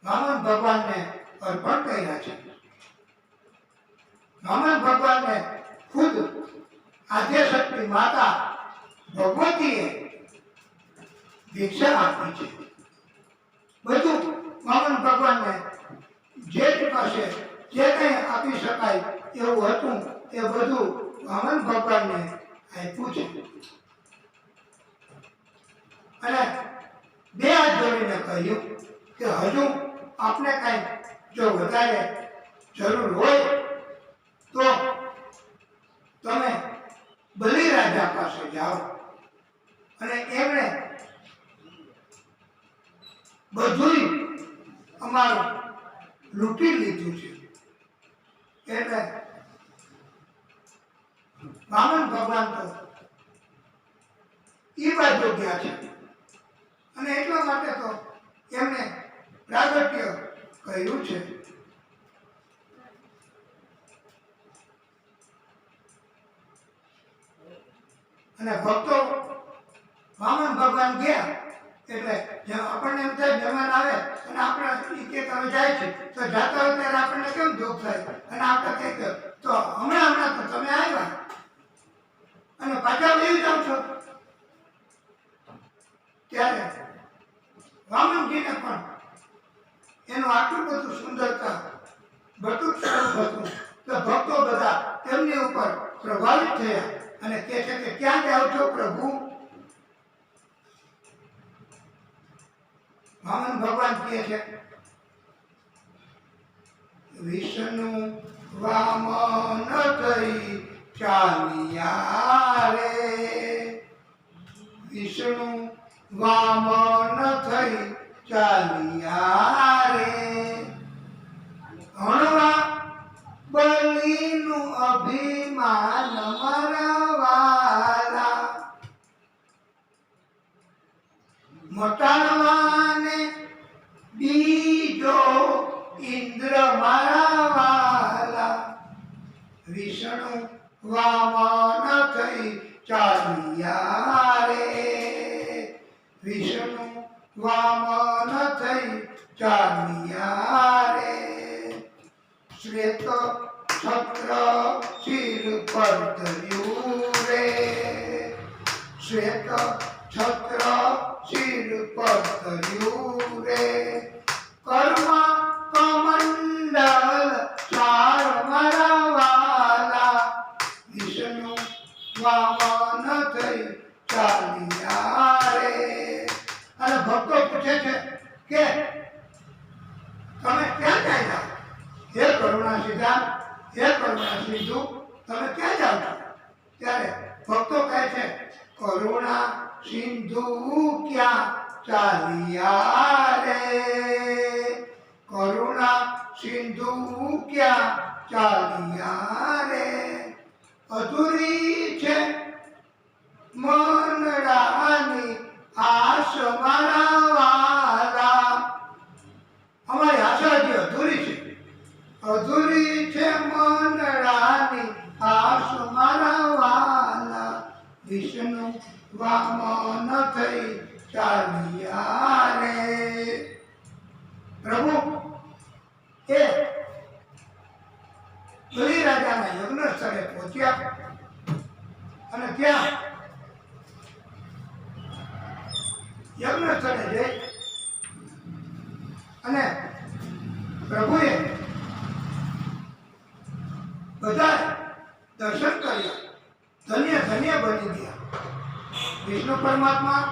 વામન ભગવાનને અર્પણ કર્યા છે. વામન ભગવાનને ખુદ આદ્યશક્તિ માતા ભગવતીએ ભિક્ષા આપી છે. બધું વામન ભગવાનને જે પાસે જે કંઈ આપી શકાય એવું હતું એ બધું વામન ભગવાનને આપ્યું છે. અને બે હાથ જોડીને કહ્યું કે હજુ આપને કઈ જો વધારે જરૂર હોય તો તમે બલિરાજા પાસે જાઓ. અને એમણે બધું અમારું લૂંટી લીધું છે. એટલે વામન ભગવાન તો એ બાજુ ગયા છે. અને એટલા માટે તો એમને પ્રાગટ્ય કહ્યું છે. અને ભક્તો વામન ભગવાન ગયા એટલે આપણને એમ થાય મહેમાન આવે અને આપણે કે તમે જાય છે તો જાતા હોય ત્યારે આપણને કેમ દુઃખ થાય અને આપણે કહીએ તો હમણાં તો તમે આવ્યા અને પાછા વહી જાવ છો. ત્યારે વામનજીને પણ એનું આટલું બધું સુંદરતા બટુક સ્વરૂપ હતું કે ભક્તો બધા તેમની ઉપર પ્રભાવિત થયા અને કહે છે કે ક્યાં જાઓ છો પ્રભુ? વામન ભગવાન કહે છે વિષ્ણુ વામન થઈ ચાલ્યા રે, વિષ્ણુ વામન થઈ ચાલ્યા રે, હણવા બલિનું અભિમાન મરવાલા, મટાડવાને બીજો ઇન્દ્ર મારાવાલા, વિષ્ણુ વામન થઈ ચાલ્યા રે, વિષ્ણુ વામન થઈ ચાલ્યા રે, શ્વેત છત્ર શિર પર ધર્યું રે, શ્વેત છત્ર શિર પર ધર્યું રે, કર્મ કમંડલ ચાર મરવાલા, વિષ્ણુ વામન થઈ ચાલ્યા રે. અને ભક્તો પૂછે છે કે તમે ક્યાં જાય? હે કરુણા સિદ્ધાંત, હે કરુણા સિંધુ, તમે ક્યાં જાઓ છો? ત્યારે ભક્તો કહે છે કરુણા સિંધુ ક્યાં ચાલ્યા રે, કરુણા સિંધુ ક્યાં ચાલ્યા રે, અધૂરી છે મનડાની આશ મારાવાલા, અમારી આશા હજી અધૂરી છે, અધૂરી છે મનડાની આશ મારાવાલા, વિષ્ણુ વામન થઈ ચાલ્યા રે. પ્રભુ એ બલિરાજાના યજ્ઞ સ્થળે પહોંચ્યા અને ત્યાં યજ્ઞ સ્થળે જઈ અને પ્રભુએ બધા દર્શન કર્યા, ધન્ય ધન્ય બની ગયા. વિષ્ણુ પરમાત્મા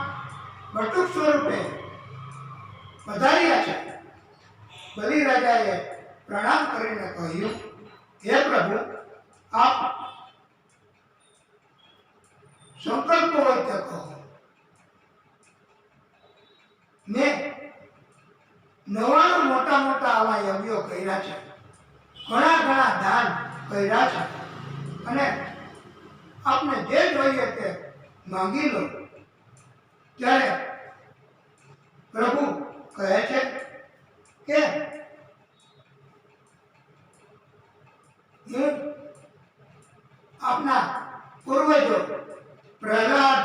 બટુક સ્વરૂપે પધાર્યા છે. બલિરાજાએ પ્રણામ કરીને કહ્યું હે પ્રભુ, આપ સંકલ્પ હોય તે કહો. મેં 99 મોટા મોટા આવા યજ્ઞો કર્યા છે, ઘણા દાન કર્યા છે અને આપને જે જોઈએ તે માંગી લો. ત્યારે પ્રભુ કહે છે કે હું આપના પૂર્વજો પ્રહલાદ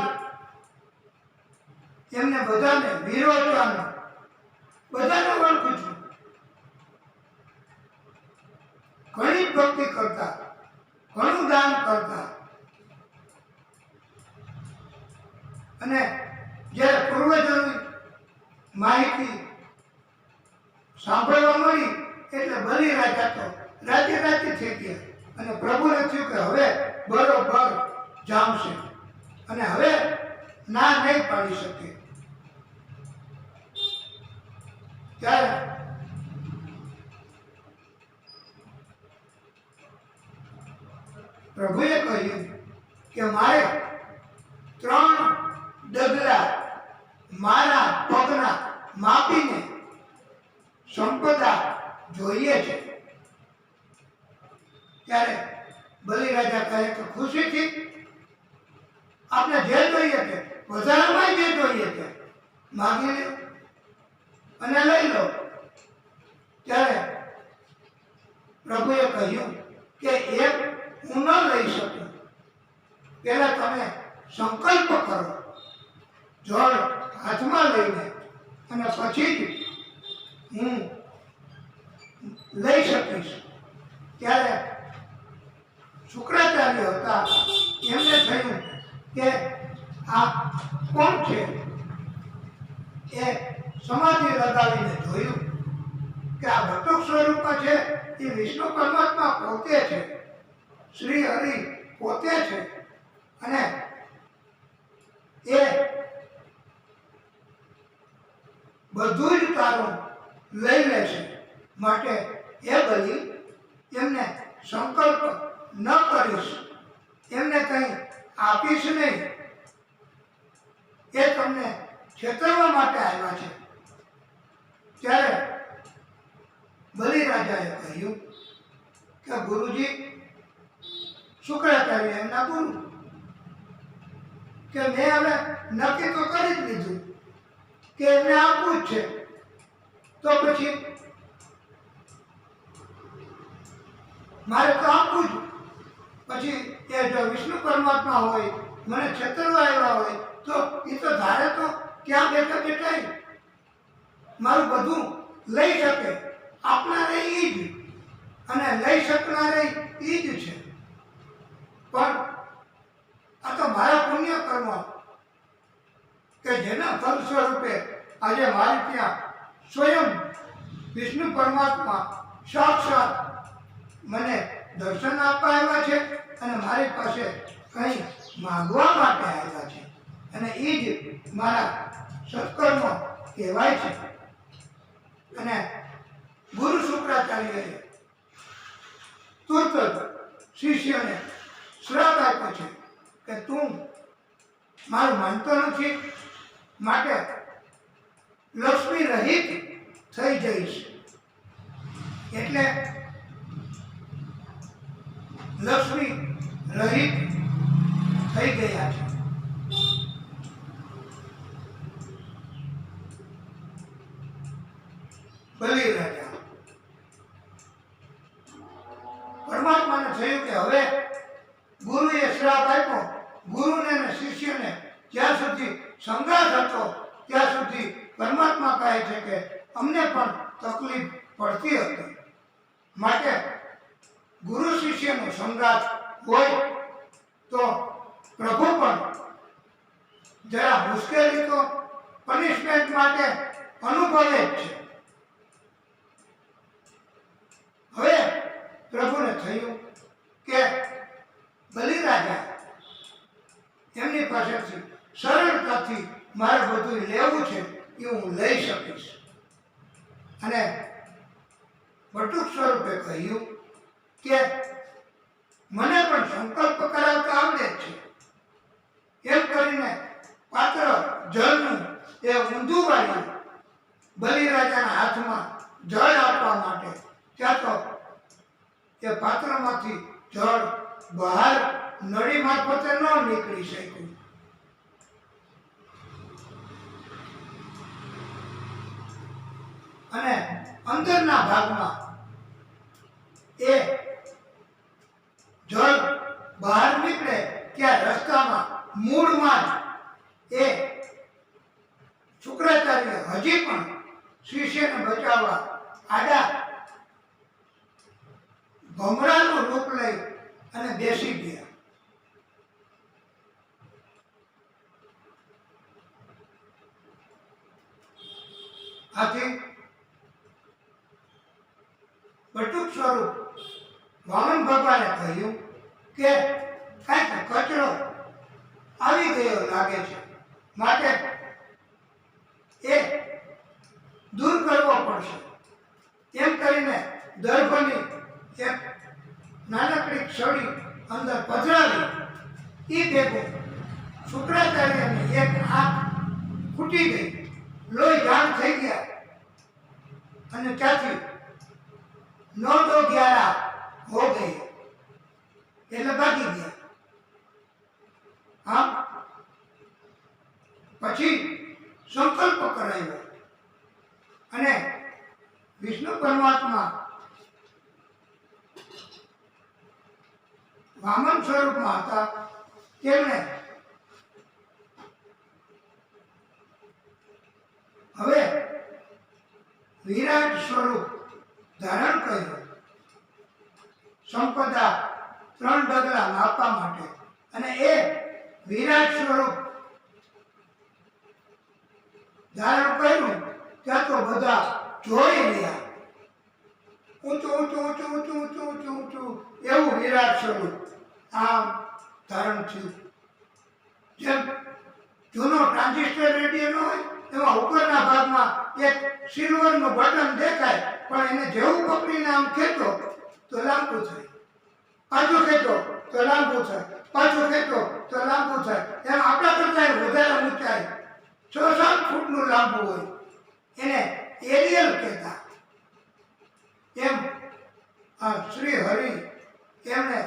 એમને બધાને વિરોચન બધાને ઓળખું છું. ઘણી ભક્તિ કરતા, ઘણું દાન કરતા અને જ્યારે પૂર્વજોની માહિતી સાંભળવા મળી એટલે બલિરાજા તો રાજી થઈ ગયા અને પ્રભુને થયું કે હવે બરોબર જામશે અને હવે ના નહીં પાડી શકે. ત્યારે પ્રભુએ કહ્યું કે મારે 3 ડગલા મારા પગના માપીને સંપદા જોઈએ છે. ત્યારે બલિરાજા કહે કે ખુશીથી આપણે જે જોઈએ છે વધારામાં જે જોઈએ છે માગી લો અને લઈ લો. ત્યારે પ્રભુએ કહ્યું કે એક હું ન લઈ શકું, પહેલા તમે સંકલ્પ કરો જળ હાથમાં લઈને અને પછી જ હું લઈ શકીશ. ત્યારે શુક્રાચાર્ય હતા એમને થયું કે આ કોણ છે. એ સમાધિ લગાવીને જોયું કે આ બટુક સ્વરૂપમાં છે એ વિષ્ણુ પરમાત્મા પોતે છે, શ્રી હરિ પોતે છે અને એ બધું જ તારું લઈ લે છે. માટે એ બલિ એમને સંકલ્પ ન કરીશ, એમને કંઈ આપીશ નહીં, એ તમને છેતરવા માટે આવ્યા છે. ત્યારે બલિરાજાએ કહ્યું કે ગુરુજી, શુક્રાચાર્ય એમના ગુરુ, કે મેં હવે નક્કી તો કરી જ લીધું કે એમને આપવું જ છે, તો પછી મારે તો આપવું જ. પછી એ જો વિષ્ણુ પરમાત્મા હોય, મને છેતરવા આવ્યા હોય તો એ તો ધારે તો ક્યાં બેઠા બેઠા મારું બધું લઈ શકે. આપનારે એ જ અને લઈ શકનારે એ જ છે. પણ આ તો મારા પુણ્ય કર્મ કે જેના ફલ સ્વરૂપે આજે મારી ત્યાં સ્વયં વિષ્ણુ પરમાત્મા સાક્ષાત મને દર્શન આપવા આવ્યા છે અને મારી પાસે કંઈ માંગવા માટે આવ્યા છે અને એ જ મારા સત્કર્મ કહેવાય છે. અને ગુરુ શુક્રાચાર્યએ તુરત જ શિષ્યને શ્રાપ આપ્યો છે કે તું મારું માનતો નથી, માટે લક્ષ્મી રહિત થઈ જઈશ. એટલે લક્ષ્મી રહિત થઈ ગયા છે. બલિરાજા પરમાત્માને થયું કે હવે ગુરુએ શ્રાપ આપ્યો, ગુરુને અને શિષ્યને જ્યાં સુધી સંઘાત હતો ત્યાં સુધી પરમાત્મા કહે છે કે અમને પણ તકલીફ પડતી હતી. માટે ગુરુ શિષ્યનો સંઘાત હોય તો પ્રભુ પણ જરા મુશ્કેલી તો પનિશમેન્ટ માટે અનુભવે જ છે. હવે પ્રભુને થયું કે બલિરાજા એમની પાસેથી સરળતાથી મારે બધું લેવું છે એ હું લઈ શકીશ. અને બટુક સ્વરૂપે કહ્યું કે મને પણ સંકલ્પ કરાવતા આવડે જ છે. એમ કરીને પાત્ર જળનું એ ઊંધું વાળ્યું બલિરાજાના હાથમાં જળ આપવા માટે. ત્યાં તો એ પાત્રમાંથી જળ બહાર નળી મારફતે ન નીકળી શક્યું. અને અંદરના ભાગમાં એ જળ બહાર નીકળે ત્યાં રસ્તામાં મૂળમાં જ એ શુક્રાચાર્ય હજી પણ શિષ્યને બચાવવા આડા ભમરાનું રૂપ લઈ અને બેસી ગયા. આથી બટુક સ્વરૂપ વામન ભગવાને કહ્યું કે કાંઈક કચરો આવી ગયો લાગે છે, માટે એ દૂર કરવો પડશે. એમ કરીને દર્ભની એક નાનકડી છડી અંદર પધરાવી. એ ભેગું શુક્રાચાર્યની એક આંખ ફૂટી ગઈ, લોહી ઝાડ થઈ ગયા અને ત્યાંથી 9 to 11 હો ગઈ, એટલે ભાગી ગયા. આમ પછી સંકલ્પ કરાયો અને વિષ્ણુ પરમાત્મા વામન સ્વરૂપમાં હતા. તેમણે હવે વિરાટ સ્વરૂપ ધારણ કર્યું, સંપદા 3 ડગલા માપવા માટે. અને એ વિરાટ સ્વરૂપ ધારણ કર્યું ત્યાં તો બધા જોઈ રહ્યા. ઊંચું ઊંચું ઊંચું ઊંચું ઊંચું ઊંચું ઊંચું એવું વિરાટ સ્વરૂપ આમ ધારણ થયું. જેમ જૂનો ટ્રાન્ઝિસ્ટર રેડિયો ન હોય એમાં ઉપરના ભાગમાં એક સિલ્વરનું બટન દેખાય, પણ એને જેવું પકડીને આમ ખેંચો તો લાંબુ થાય, પાછું ખેંચો તો લાંબુ થાય, પાછું ખેંચો તો લાંબુ થાય. એમ આપણા કરતાં વધારે ઊંચાઈ 6-7 ફૂટનું લાંબુ હોય, એને એરિયલ કહેતા. એમ શ્રી હરિ એમણે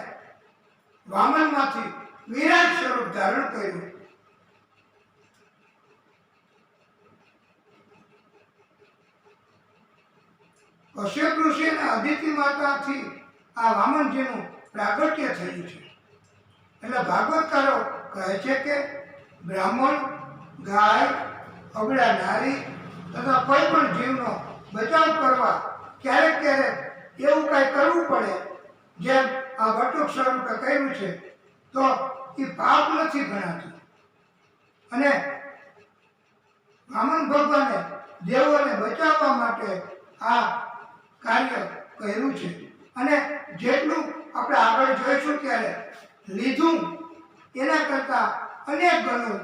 વામનમાંથી વિરાટ સ્વરૂપ ધારણ કર્યું. કશ્યપ ઋષિ અને અદિતિ માતાથી આ વામનજીનું પ્રાગટ્ય થયું છે. એટલે ભાગવતકારો કહે છે કે બ્રાહ્મણ, ગાય, અબળા નારી તથા કોઈ પણ જીવનો બચાવ કરવા ક્યારેક ક્યારેક એવું કાંઈ કરવું પડે, જેમ આ બટુક સ્વરૂપે કહ્યું છે, તો એ પાપ નથી ગણાતું. અને વામન ભગવાને દેવોને બચાવવા માટે આ કાર્ય કર્યું છે. અને જેટલું આપણે આગળ જોઈશું ત્યારે લીધું એના કરતાં અનેક ગણું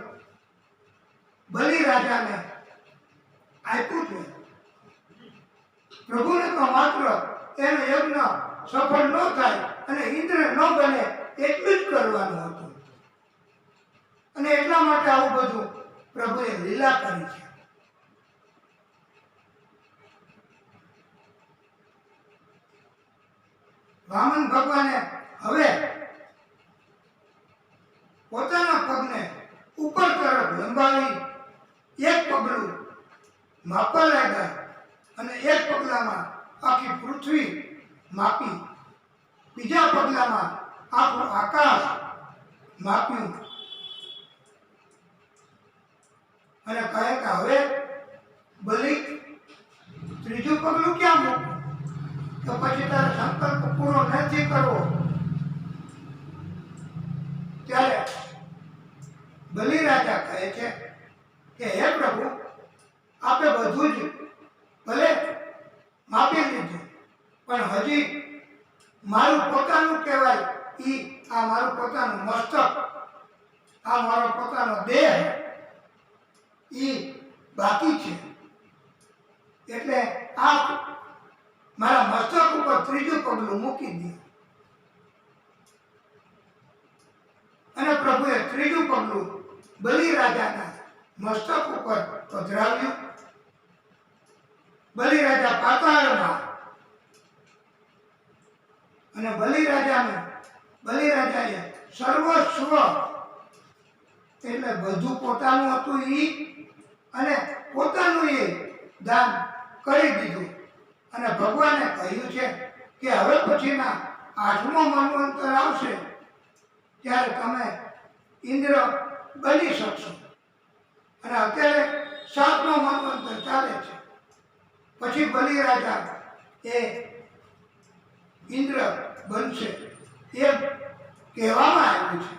બલિરાજાને આપ્યું છે. પ્રભુને તો માત્ર એનો યજ્ઞ સફળ ન થાય અને ઇન્દ્ર ન બને એટલું જ કરવાનું હતું. અને એટલા માટે આવું બધું પ્રભુએ લીલા કરી છે. વામન ભગવાને હવે પોતાના પગને ઉપર તરફ લંબાવી એક પગલું માપવા લાગ્યા અને એક પગલામાં આખી પૃથ્વી માપી, બીજા પગલામાં આખું આકાશ માપ્યું અને કહે કે હવે બલિ ત્રીજું પગલું ક્યાં મૂકવું? તો પછી તારે સંકલ્પ પૂરો નથી કરવો. ત્યારે બલિરાજા કહે છે કે હે પ્રભુ, આપે બધું જ ભલે માપી લીધું, પણ હજી મારું પોતાનું કહેવાય આ મારું પોતાનું મસ્તક, આ મારો પોતાનો દેહ બાકી છે. એટલે આ મારા મસ્તક ઉપર ત્રીજું પગલું મૂકી દે. અને પ્રભુએ ત્રીજું પગલું બલિરાજાના મસ્તક ઉપર પધરાવ્યું. બલિરાજા પાતાળમાં અને બલિરાજાએ સર્વસ્વ એટલે બધું પોતાનું હતું અને પોતાનું દાન કરી દીધું. અને ભગવાને કહ્યું છે કે હવે પછીના 8મો મન્વંતર આવશે ત્યારે તમે ઇન્દ્ર બની શકશો. અને અત્યારે 7મો મન્વંતર ચાલે છે. પછી બલિરાજા એ ઇન્દ્ર બનશે એમ કહેવામાં આવ્યું છે.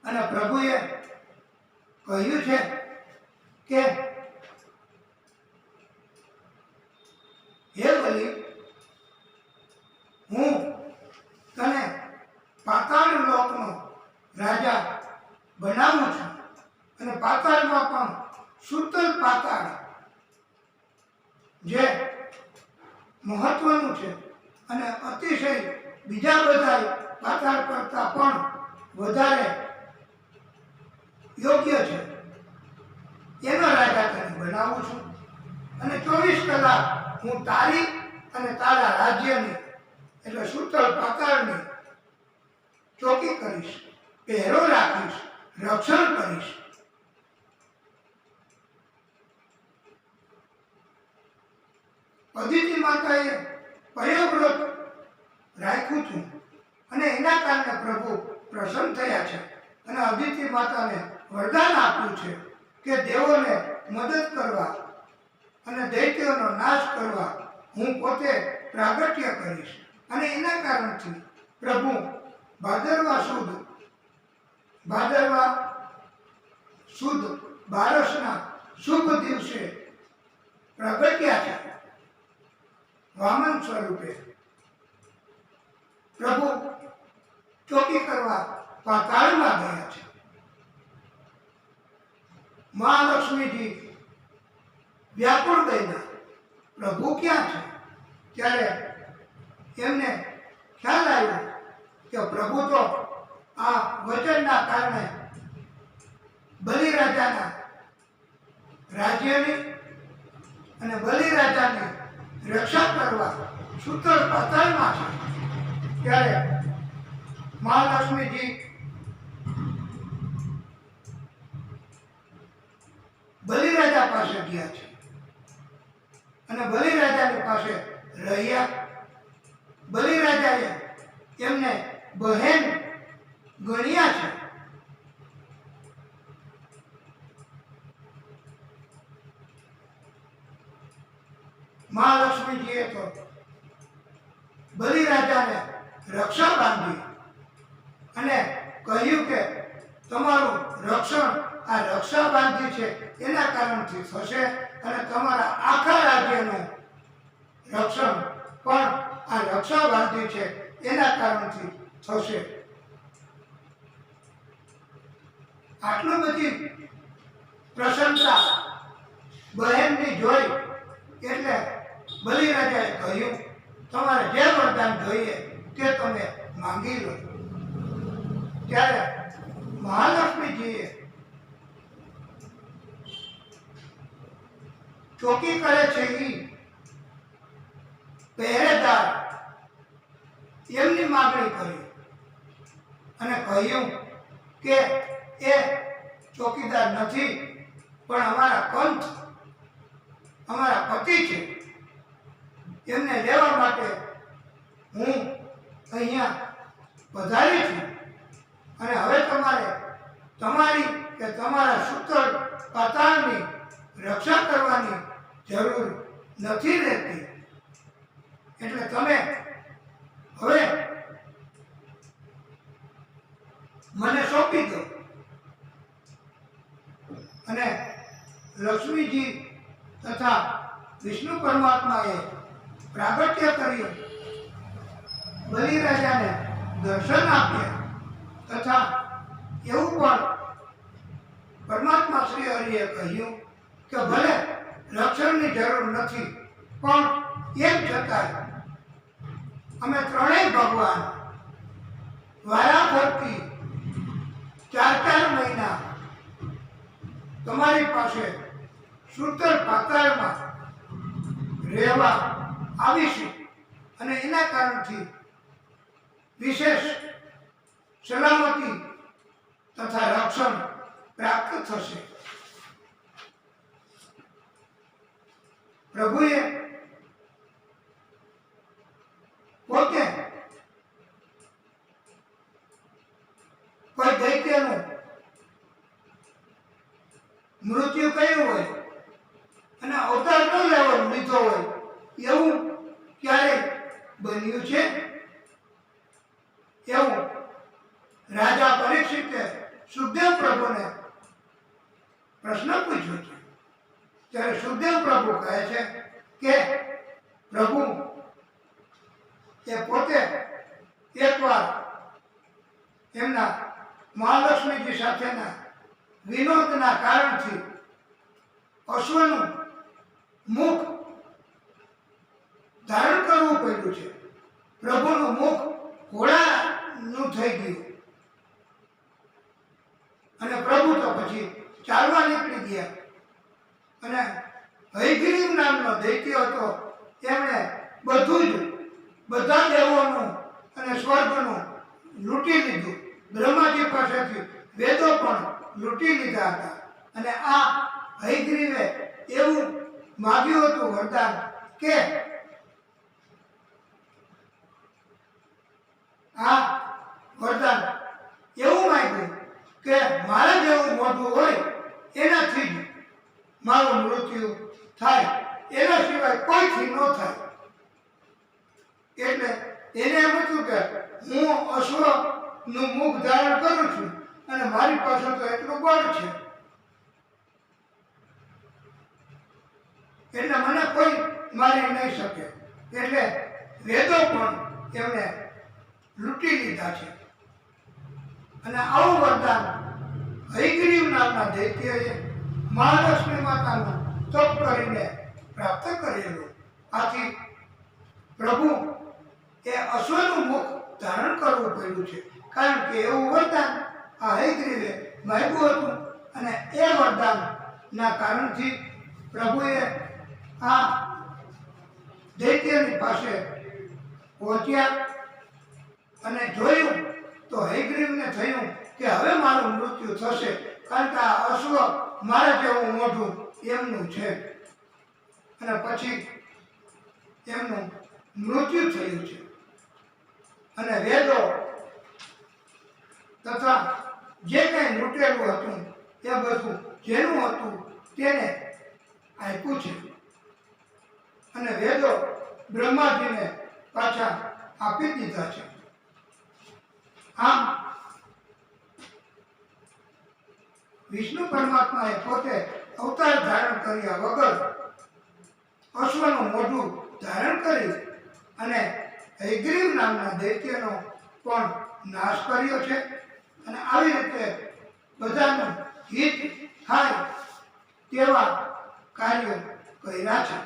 અને પ્રભુએ કહ્યું છે કે હે બલિ, હું તને પાતાળ લોકનો રાજા બનાવું છું અને પાતાળમાં પણ સૂતલ પાતાળ જે મહત્વનું છે અને અતિશય બીજા બધા પાતાળ કરતા પણ વધારે યોગ્ય છે એનો રાજા તને બનાવું છું અને 24 કલાક હું તારી અને તારા રાજ્યની એટલે સૂતલ પાતાળની ચોકી કરીશ, પહેરો રાખીશ, રક્ષણ કરીશ. અદિતિ માતાએ પયોવ્રત રાખ્યું હતું અને એના કારણે પ્રભુ પ્રસન્ન થયા છે અને અદિતિ માતાને વરદાન આપ્યું છે કે દેવોને મદદ કરવા અને દૈત્યોનો નાશ કરવા હું પોતે પ્રાગટ્ય કરીશ. અને એના કારણથી પ્રભુ ભાદરવા સુદ બારસના શુભ દિવસે પ્રગટ્યા છે. વામન સ્વરૂપે પ્રભુ ચોકી કરવા પાતાળમાં ગયા છે. મહાલક્ષ્મીજી વ્યાકુળ બન્યા, પ્રભુ ક્યાં છે? ત્યારે એમને ખ્યાલ આવ્યો કે પ્રભુ તો આ વચનના કારણે બલિરાજાના રાજ્યની અને બલિરાજાની રક્ષા કરવા સૂતળ પાતાળમાં છે. ત્યારે મહાલક્ષ્મીજી બલિરાજા પાસે ગયા છે અને બલિરાજાની પાસે રહ્યા. બલિરાજાએ એમને બહેન ગણ્યા છે. મહાલક્ષ્મીજીએ તો બલિરાજાને રક્ષા બાંધી અને કહ્યું કે તમારું રક્ષણ આ રક્ષા બાંધી છે એના કારણથી થશે અને તમારા આખા રાજ્યનું રક્ષણ પણ આ રક્ષા બાંધી છે એના કારણથી થશે. આટલું બધી પ્રશંસા બહેનની જોઈ એટલે બલિરાજાએ કહ્યું તમારે જે વરદાન જોઈએ તે તમે માંગી લો. ત્યારે મહાલક્ષ્મીજીએ ચોકી કરે છે એ પહેરેદાર એમની માગણી કરી અને કહ્યું કે એ ચોકીદાર નથી પણ અમારા પંથ અમારા પતિ છે, એમને લેવા માટે હું અહીંયા પધારી છું અને હવે તમારે તમારી કે તમારા સૂતળ પાતાળની રક્ષા કરવાની જરૂર નથી રહેતી, એટલે તમે હવે મને સોંપી દો. અને લક્ષ્મીજી તથા વિષ્ણુ પરમાત્માએ પ્રાગટ્ય કર્યું, બલિરાજાને દર્શન આપ્યા તથા એવું પણ પરમાત્મા શ્રી હરિએ કહ્યું કે ભલે રક્ષણની જરૂર નથી પણ એમ છતાંય અમે ત્રણેય ભગવાન વારાફરતી 4 મહિના તમારી પાસે સૂતળ પાતાળમાં રહેવા આવીશું અને એના કારણથી વિશેષ સલામતી તથા રક્ષણ પ્રાપ્ત થશે. પ્રભુએ પોતે કોઈ દૈત્યનું મૃત્યુ કર્યું હોય અને અવતાર ન લેવો લીધો હોય એવું ક્યારેય બન્યું છે? એવું રાજા પરીક્ષિતે સુખદેવ પ્રભુને પ્રશ્ન પૂછ્યો છે. ત્યારે સુખદેવ પ્રભુ કહે છે કે પ્રભુ એ પોતે એકવાર એમના મહાલક્ષ્મીજી સાથેના વિનોદના કારણથી અશ્વનું મુખ ધારણ કરવું પડ્યું છે. પ્રભુનું મુખ ઘોડાનું થઈ ગયું અને પ્રભુ તો પછી ચાલવા નીકળી ગયા. અને હયગ્રીવ નામનો દૈત્ય હતો, એમણે બધું જ બધા દેવોનું અને સ્વર્ગનું લૂંટી લીધું. બ્રહ્માજી પાસેથી વેદો પણ લૂંટી લીધા હતા. અને આ હયગ્રીવે એવું માગ્યું હતું વરદાન કે આ વરદાન એવું માગ્યું કે મારા જેવું મોઢું હોય એનાથી જ મારું મૃત્યુ થાય, એના સિવાય કોઈથી ન થાય. એટલે એને એમ હતું કે હું અશ્વનું મુખ ધારણ કરું છું અને મારી પાસે તો એટલું બળ છે, એટલે મને કોઈ મારી નહીં શકે. એટલે વેદો પણ એમણે લૂંટી લીધા છે. અને આવું વરદાન હયગ્રીવ નામના દૈત્યએ મહાલક્ષ્મી માતાનું તપ કરીને પ્રાપ્ત કરેલું. આથી પ્રભુ એ અશ્વનું મુખ ધારણ કરવું પડ્યું છે, કારણ કે એવું વરદાન આ હયગ્રીવે માગ્યું હતું. અને એ વરદાનના કારણથી પ્રભુએ આ દૈત્યની પાસે પહોંચ્યા અને જોયું તો હયગ્રીવને થયું કે હવે મારું મૃત્યુ થશે, કારણ કે આ અશ્વ મારા જેવું મોઢું એમનું છે. અને પછી એમનું મૃત્યુ થયું છે. અને વેદો તથા જે કંઈ લૂંટેલું હતું એ બધું જેનું હતું તેને આપ્યું છે. અને વેદો બ્રહ્માજીને પાછા આપી દીધા છે. આમ વિષ્ણુ પરમાત્માએ પોતે અવતાર ધારણ કર્યા વગર અશ્વનું મોઢું ધારણ કરી અને હયગ્રીવ નામના દૈત્યનો પણ નાશ કર્યો છે. અને આવી રીતે બધાનું હિત થાય તેવા કાર્યો કર્યા છે.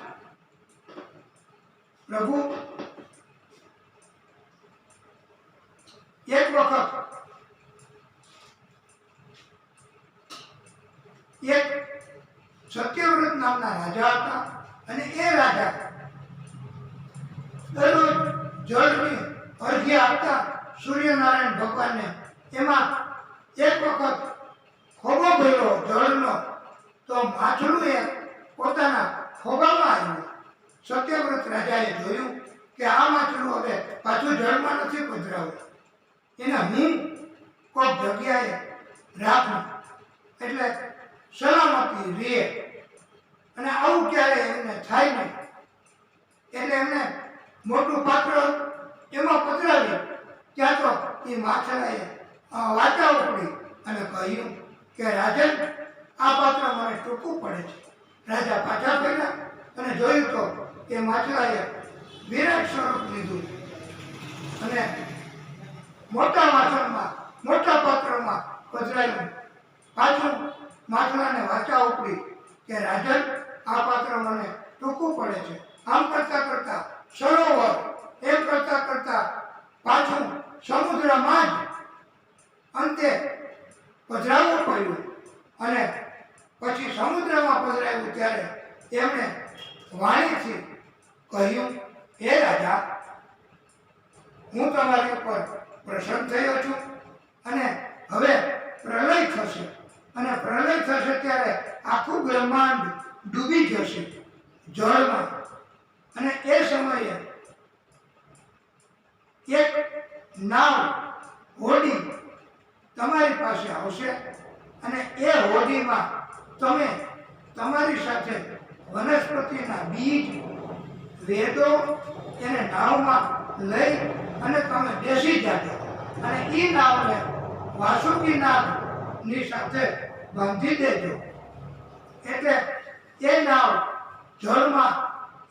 પ્રભુ એક વખત એક સત્યવ્રત નામના રાજા હતા. અને એ રાજા દરરોજ જળની અર્ઘ્ય આપતા સૂર્યનારાયણ ભગવાનને. એમાં એક વખત ખોબો ભર્યો જળનો, તો માછલું એ પોતાના ખોબામાં આવ્યું. સત્યવ્રત રાજાએ જોયું કે આ માછલું હવે પાછું જળમાં નથી પધરાવું, એને હું કોઈક જગ્યાએ રાખું એટલે સલામતી રહે. અને આવું ક્યારે એમને થાય નહીં. એટલે એમને મોટું પાત્ર એમાં પધરાવ્યું. ત્યાં તો એ માછલાએ વાચા ઉપડી અને કહ્યું કે રાજન, આ પાત્ર મને ટૂંકું પડે છે. રાજા પાછા ફર્યા અને જોયું તો એ માછલાએ વિરાટ સ્વરૂપ લીધું અને મોટા વાસણમાં મોટા પાત્રમાં પધરાયું. પાછું માછલાને વાચા ઉપડી કે રાજન, આ પાત્ર મને ટૂંકું પડે છે. આમ કરતા કરતા સરોવર, એમ કરતા કરતા પાછું સમુદ્રમાં જ અંતે પધરાવવું પડ્યું. અને પછી સમુદ્રમાં પધરાવ્યું ત્યારે એમણે વાણીથી કહ્યું, હે રાજા, હું તમારી ઉપર પ્રસન્ન થયો છું અને હવે પ્રલય થશે. અને પ્રલય થશે ત્યારે આખું બ્રહ્માંડ ડૂબી જશે જળમાં. અને એ સમયે એક નાવ, હોડી તમારી પાસે આવશે અને એ હોડીમાં તમે તમારી સાથે વનસ્પતિના બીજ, વેદો એને નાવમાં લઈ અને તમે બેસી જાજો. અને એ નાવને વાસુકી નાગની સાથે બાંધી દેજો. એટલે એ નાવ જળમાં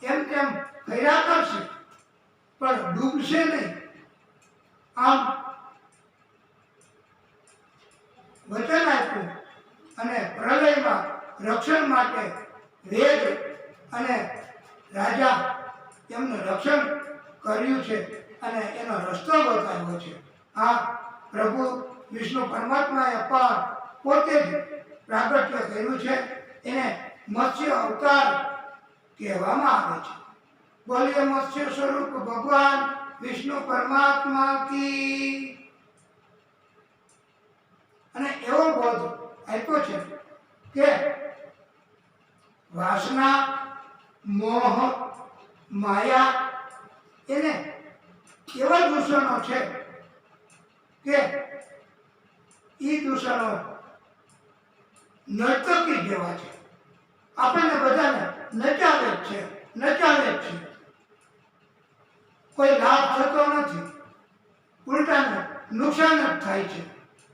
એમ તેમ ફર્યા કરશે પણ ડૂબશે નહીં. આમ વચન આપ્યું અને પ્રલયમાં રક્ષણ માટે વેદ અને રાજા એમનું રક્ષણ કર્યું છે અને એનો રસ્તો બતાવ્યો છે. આ પ્રભુ વિષ્ણુ પરમાત્માએ પણ પોતે જ પ્રાગટ્ય કર્યું છે. એને મત્સ્ય અવતાર કહેવામાં આવે છે. બોલીએ મત્સ્ય સ્વરૂપ ભગવાન વિષ્ણુ પરમાત્મા કી. અને એવો બોધ આપ્યો છે કે વાસના, મોહ, માયા એને એવા દૂષણો છે કે એ દૂષણો નર્તકી જેવા છે. આપણને બધાને નચાવે જ છે, નચાવે જ છે. કોઈ લાભ થતો નથી, ઉલટાનું નુકસાન જ થાય છે.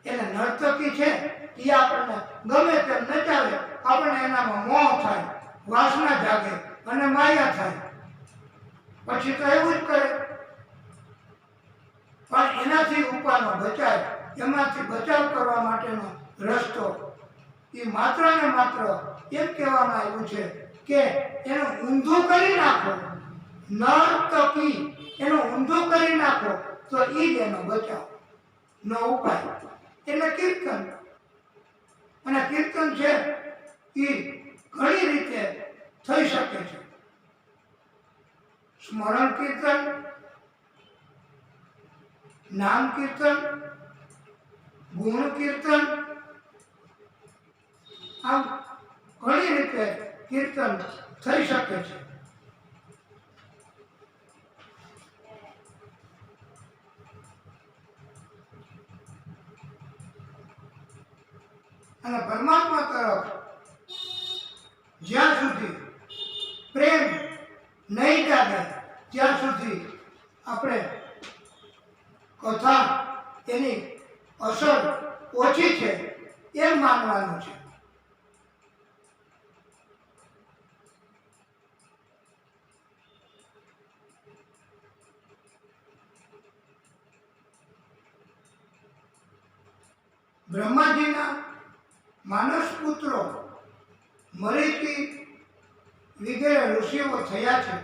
એને નર્તકી છે એ આપણને ગમે તેમ નચાવે, આપણને એનામાં મોહ થાય, વાસના જાગે અને માયા થાય. પછી તો એવું જ કરે. પણ એનાથી ઉપાનો બચાવ, એમાંથી બચાવ કરવા માટેનો રસ્તો એ માત્ર ને માત્ર એમ કહેવામાં આવ્યું છે કે એનું ઊંધું કરી નાખો. નર્તકી એનું ઊંધું કરી નાખો તો એ જ એનો બચાવ નો ઉપાય. એટલે કીર્તન. અને કીર્તન છે એ ઘણી રીતે થઈ શકે છે. સ્મરણ કીર્તન, નામ કીર્તન, ગુણ કીર્તન, આમ ઘણી રીતે કીર્તન થઈ શકે છે. અને પરમાત્મા તરફ જ્યાં સુધી પ્રેમ નહીં જાગે ત્યાં સુધી આપણે કથા એની અસર ઓછી છે એમ માનવાનું છે. બ્રહ્માજીના માનસ પુત્રો મરીચી વગેરે ઋષિઓ થયા છે.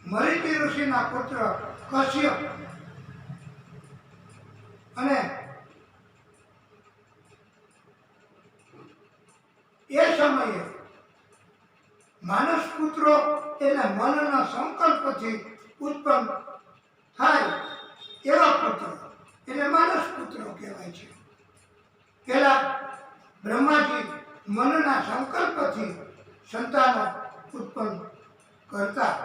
મરીચી ઋષિના પુત્ર કશ્યપ અને એ સમયે માનસ પુત્રો એટલે મનના સંકલ્પથી ઉત્પન્ન થાય એવા પુત્રો એટલે માનસ પુત્રો કહેવાય છે. પેલા બ્રહ્માજી મનના સંકલ્પથી સંતાનો ઉત્પન્ન કરતા.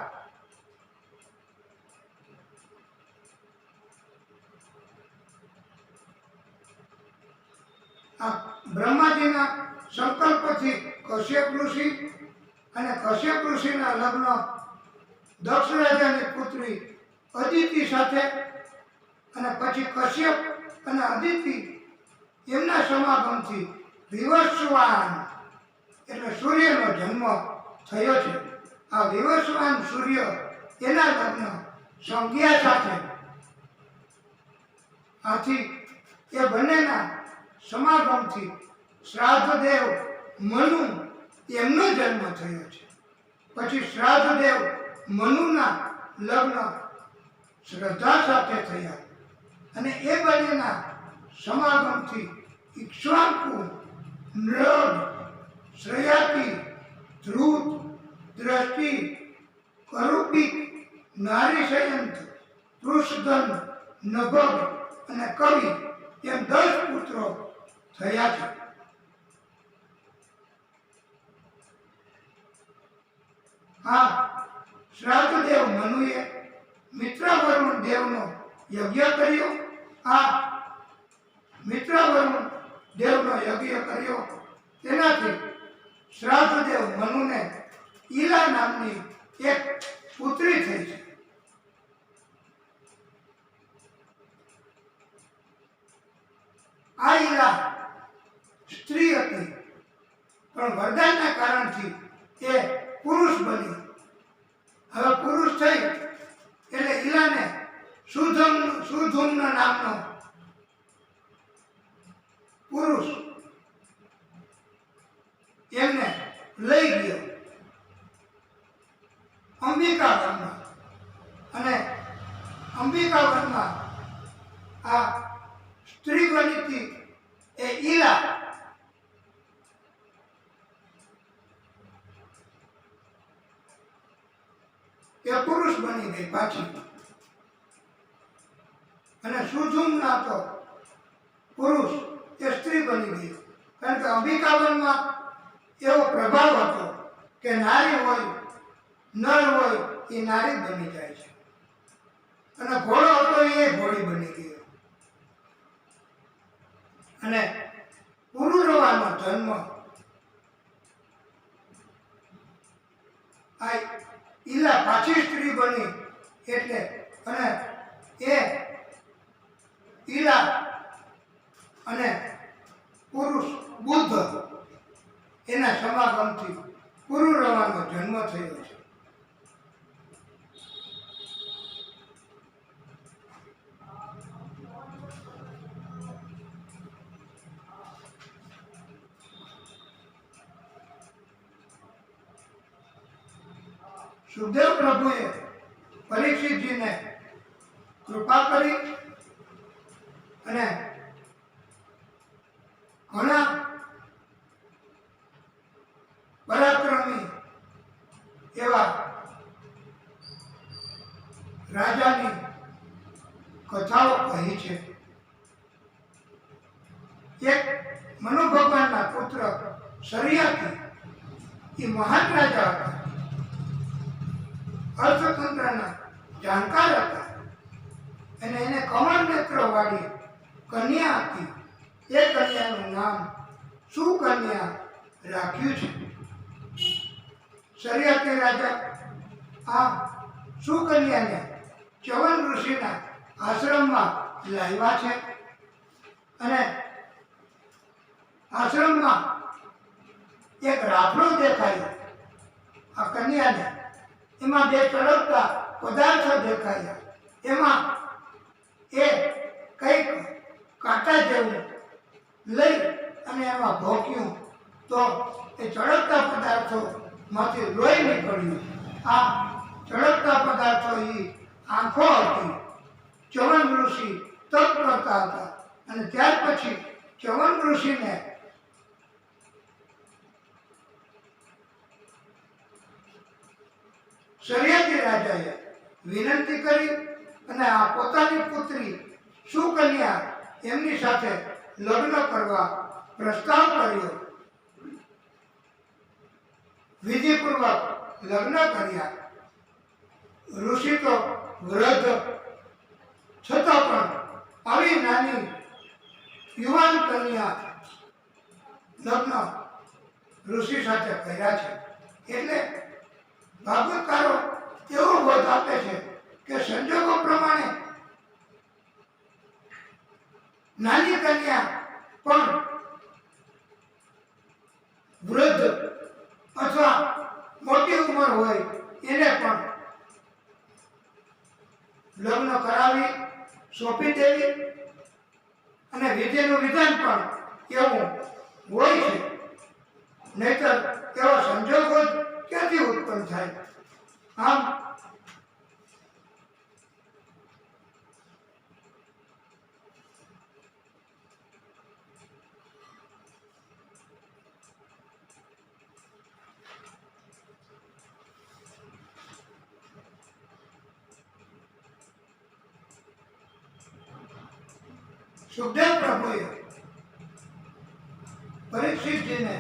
આ બ્રહ્માજીના સંકલ્પથી કશ્યપ ઋષિ અને કશ્યપ ઋષિના લગ્ન દક્ષ રાજાની પુત્રી અદિતિ સાથે અને પછી કશ્યપ અને અદિતિ એમના સમાગમથી વિવસ્વાન એટલે સૂર્યનો જન્મ થયો છે. આ વિવસ્વાન સૂર્ય એના લગ્ન સંજ્ઞા સાથે. આથી એ બંનેના સમાગમથી શ્રાદ્ધદેવ મનુ એમનો જન્મ થયો છે. પછી શ્રાદ્ધદેવ મનુના લગ્ન શ્રદ્ધા સાથે થયા અને એ બંનેના સમાગમથી ઇક્ષ્વાકુ, નૃગ, શ્રેયાતિ, ધ્રુત, દ્રષ્ટિ, કરુપિક, નારીશયંત, પૃષદન, નભગ અને કવિ એમ 10 પુત્રો થયા છે. આ શ્રાદ્ધદેવ મનુએ મિત્રવરુણ દેવનો યજ્ઞ કર્યો. આ મિત્રવરુણ દેવનો યજ્ઞ કર્યો તેનાથી શ્રાદ્ધદેવ મનુને ઈલા નામની એક પુત્રી થઈ છે. આ ઈલા સ્ત્રી હતી પણ વરદાનના કારણથી એ પુરુષ બની. હવે પુરુષ થઈ એટલે ઈલાને સુધુમ્ન નામનો પુરુષ એમને લઈ ગયો અંબિકાવનમાં. અને અંબિકાવનમાં આ સ્ત્રી બની હતી એ ઈલા એ પુરુષ બની ગઈ પાછી. અને સુધુમ્ના તો પુરુષ એ સ્ત્રી બની ગઈ. કારણ કે અંબિકાવનમાં એવો પ્રભાવ હતો કે નારી હોય નર હોય એ નારી બની જાય છે, અને ઘોડો હતો એ ઘોડી બની ગયો. અને પુરુરવાનો જન્મ આ ઈલા પાછી સ્ત્રી બની એટલે. અને એ ઈલા અને પુરુષ બુદ્ધ એના સમાગમથી પુરુરવાનો જન્મ થયો છે. સુખદેવ પ્રભુએ પરીક્ષિતજીને કૃપા કરી અને ઘણા પરાક્રમી એવા રાજાની કથાઓ કહી છે. એક મનુ ભગવાનના પુત્ર શરિયાથી એ મહાન રાજા હતા, અર્થતંત્રના જાણકાર હતા, અને એને કમળ નેત્ર વાળી કન્યા હતી. એ કન્યાનું નામ સુકન્યા રાખ્યું છે. શરિયાતી રાજા આ સુકન્યાને ચ્યવન ઋષિના આશ્રમમાં લાવ્યા છે. અને આશ્રમમાં એક રાફડો દેખાયો આ કન્યાને. એમાં બે ચળકતા પદાર્થો દેખાયા. એમાં એ કંઈક કાંટા જેવું લઈ અને એમાં ભોંક્યું તો એ ચળકતા પદાર્થોમાંથી લોહી નીકળ્યું. આ ચળકતા પદાર્થો એ આંખો હતી. ચ્યવન ઋષિ તપ કરતા હતા, અને ત્યાર પછી ચ્યવન ઋષિને શરિયાતી રાજાએ વિનંતી કરી અને આ પોતાની પુત્રી સુકન્યા એમની સાથે લગ્ન કરવા પ્રસ્તાવ કર્યો. વિધિપૂર્વક લગ્ન કર્યા. ઋષિ તો વૃદ્ધ, છતાં પણ આવી નાની યુવાન કન્યા લગ્ન ઋષિ સાથે કર્યા છે. એટલે ભાગવતકારો એવો બોધ આપે છે કે સંજોગો પ્રમાણે નાની કન્યા પણ વૃદ્ધ અથવા મોટી ઉંમર હોય એને પણ લગ્ન કરાવી સોંપી દેવી. અને વિધિનું વિધાન પણ એવું હોય છે, નહીતર એવા સંજોગો જ ક્યાંથી ઉત્પન્ન થાય. આમ સુખદેવ પ્રભુએ પરીક્ષિતજીને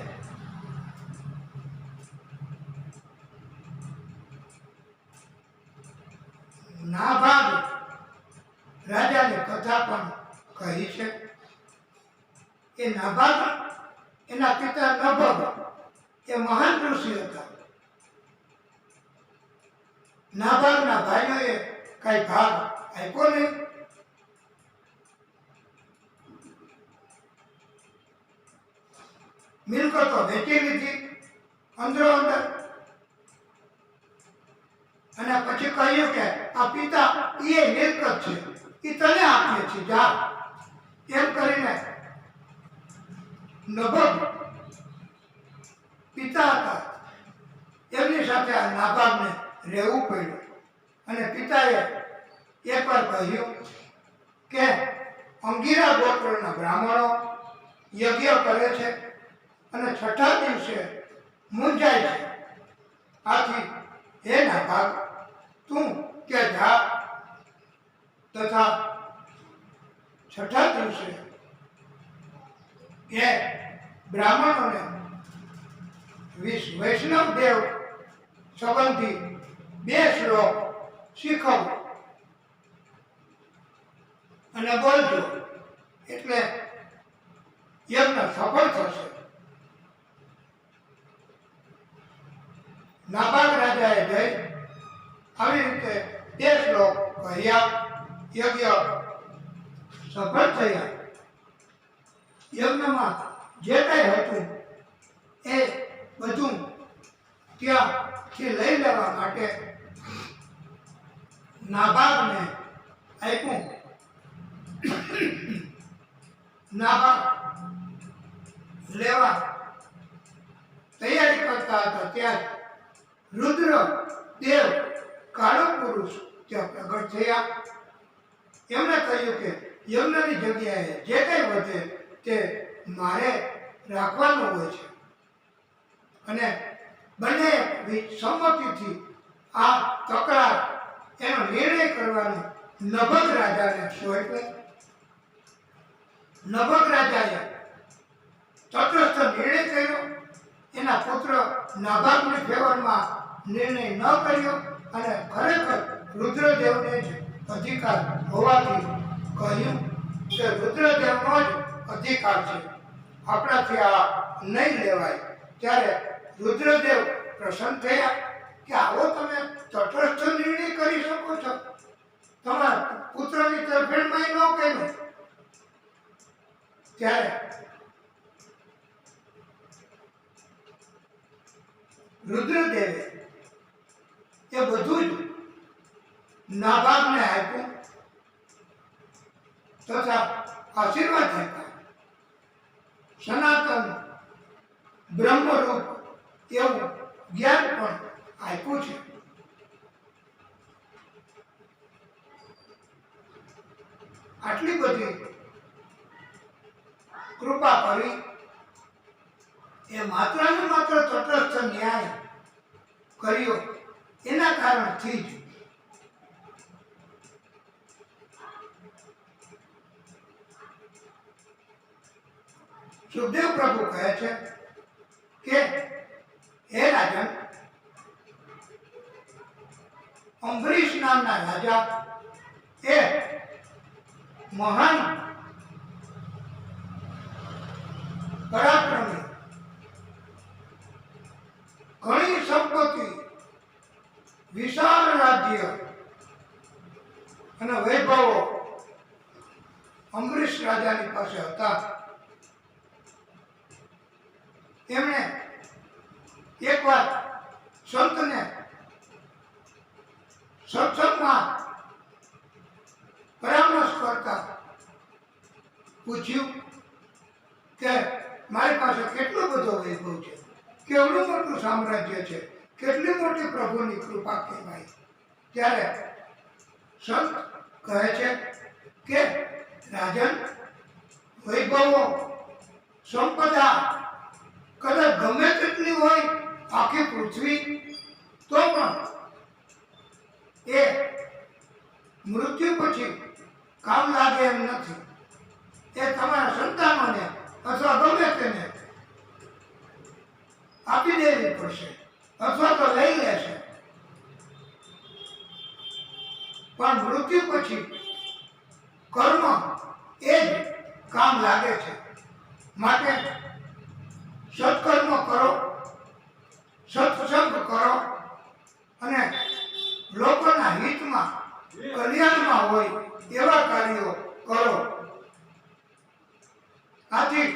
નાભાગ રાજાની કથા પણ કહી છે. એ નાભાગ એના પિતા નભગ એ મહાન ઋષિ હતા. નાભાગના ભાઈઓએ કઈ ભાગ આપ્યો નહીં. મિલકતો વેચી લીધી અંદરો અંદર, અને પછી કહ્યું કે આ પિતા એ મિલકત છે, એ તને આપીએ છીએ, જા. એમ કરીને નભગ પિતા હતા, એમની સાથે આ નાબાબને રહેવું પડ્યું. અને પિતાએ એકવાર કહ્યું કે અંગીરા ગોત્રના બ્રાહ્મણો યજ્ઞ કરે છે અને છઠ્ઠા દિવસે મૂંઝાય છે. આથી હે નાભાગ, તું કે જા તથા છઠ્ઠા દિવસે એ બ્રાહ્મણોને વૈષ્ણવ દેવ સંબંધી 2 શ્લોક શીખવ અને બોલજો, એટલે યજ્ઞ સફળ થશે. નાબાગ રાજાએ જઈ આવી રીતે 2 શ્લોક કહ્યા, યજ્ઞ સફળ થયા. યજ્ઞમાં જે કંઈ હતું એ બધું ત્યાંથી લઈ લેવા માટે નાબાગને આપ્યું. નાબાગ લેવા તૈયારી કરતા હતા ત્યારે રુદ્ર દેવ કાળો પુરુષ ત્યાં પ્રગટ થયા. એમણે કહ્યું કે યજ્ઞની જગ્યાએ જે કંઈ વધે તે મારે રાખવાનું હોય છે, અને બંને સંમતિથી આ તકરાર એનો નિર્ણય કરવાનો નભગ રાજાને સોંપ્યો. નભગ રાજાએ તટસ્થ નિર્ણય કર્યો. એના પુત્ર નાભાગની ફેવરમાં નિર્ણય ન કર્યો, અને ખરેખર રુદ્રદેવને જ અધિકાર હોવાથી કહ્યું કે રુદ્રદેવનો જ અધિકાર છે, આપણાથી આ નહીં લેવાય. ત્યારે રુદ્રદેવ પ્રસન્ન થયા કે આવો તમે તટસ્થ નિર્ણય કરી શકો છો, તમારા પુત્રની તરફેણમાં ન કર્યું. ત્યારે રુદ્રદેવે એ બધું જ નાભાગને આપ્યું તથા આશીર્વાદ આપ્યા. સનાતન બ્રહ્મરૂપ એવું જ્ઞાન પણ આપ્યું છે. આટલી બધી કૃપા કરી એ માત્ર ને માત્ર તટસ્થ ન્યાય કર્યો એના કારણથી જ સુખદેવ પ્રભુ કહે છે કે હે રાજન, અંબરીશ નામના રાજા એ મહાન પરાક્રમી, ઘણી સંપત્તિ, વિશાળ રાજ્ય અને વૈભવો અંબરીશ રાજાની પાસે હતા. એમણે એકવાર સંતને સત્સંગમાં પરામર્શ કરતા પૂછ્યું કે મારી પાસે કેટલો બધો વૈભવ છે, કેવડું મોટું સામ્રાજ્ય છે, કેટલી મોટી પ્રભુની કૃપા કહેવાય. ત્યારે સંત કહે છે કે રાજન, વૈભવો, સંપદા કદાચ ગમે તેટલી હોય આખી પૃથ્વી, તો પણ એ મૃત્યુ પછી કામ લાગે એમ નથી. એ તમારા સંતાનોને અથવા ગમે તેને આપી દેવી પડશે અથવા તો લઈ લેશે, પણ મૃત્યુ પછી કર્મ એ જ કામ લાગે છે. માટે સત્કર્મ કરો, સત્સંગ કરો અને લોકોના હિતમાં, કલ્યાણમાં હોય એવા કાર્યો કરો. આથી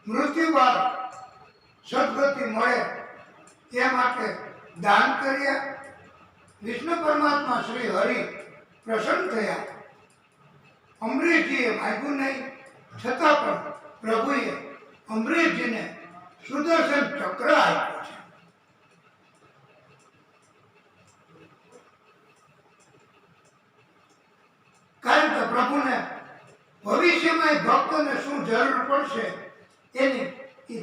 મૃત્યુ બાદ સદગતિ મળે એ માટે દાન કર્યા. વિષ્ણુ પરમાત્મા શ્રી હરિ પ્રસન્ન થયા. અમરીશજીએ માગ્યું નહીં, છતાં પણ પ્રભુએ અમરીશજીને સુદર્શન ચક્ર આપ્યો છે. કારણ કે પ્રભુને ભવિષ્યમાં ભક્તોને શું જરૂર પડશે એની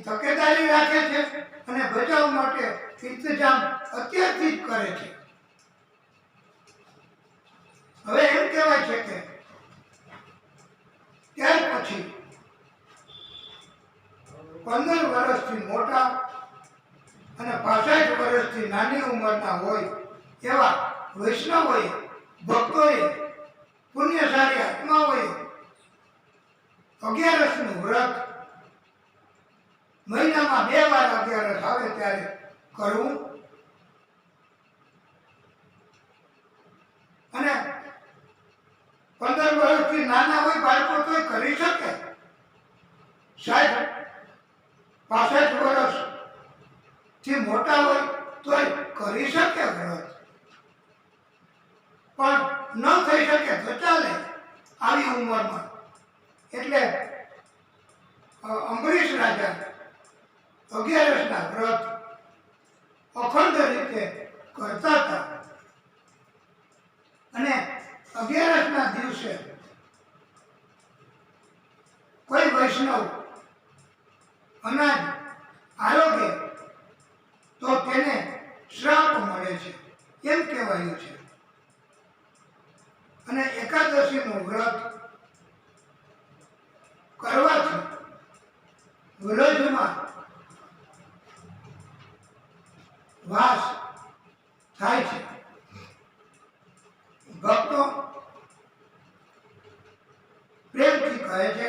તકેદારી રાખે છે અને બચાવ માટે ઇંતજામ અત્યારથી જ કરે છે. હવે એમ કહેવાય છે કે ત્યાર પછી 15 વર્ષથી મોટા અને 65 વર્ષથી નાની ઉંમરના હોય એવા વૈષ્ણવોએ, ભક્તોએ, પુણ્યશાળી આત્માઓએ 11નું વ્રત મહિનામાં 2 વાર 11 આવે ત્યારે કરવું. અને 15 વર્ષથી નાના હોય બાળકો તોય કરી શકે, 65 વર્ષથી મોટા હોય તોય કરી શકે વ્રત. પણ ન થઈ શકે તો ચાલે આવી ઉંમરમાં. એટલે અંબરીશ રાજા 11ના વ્રત અખંડ રીતે કરતા હતા. અને 11ના દિવસે કોઈ વૈષ્ણવ અનાજ આરોગ્ય તો તેને શ્રાપ મળે છે એમ કહેવાયું છે. અને એકાદશીનું વ્રત કરવાથી વ્રજમાં વાસ થાય છે. ભક્તો પ્રેમથી કહે છે,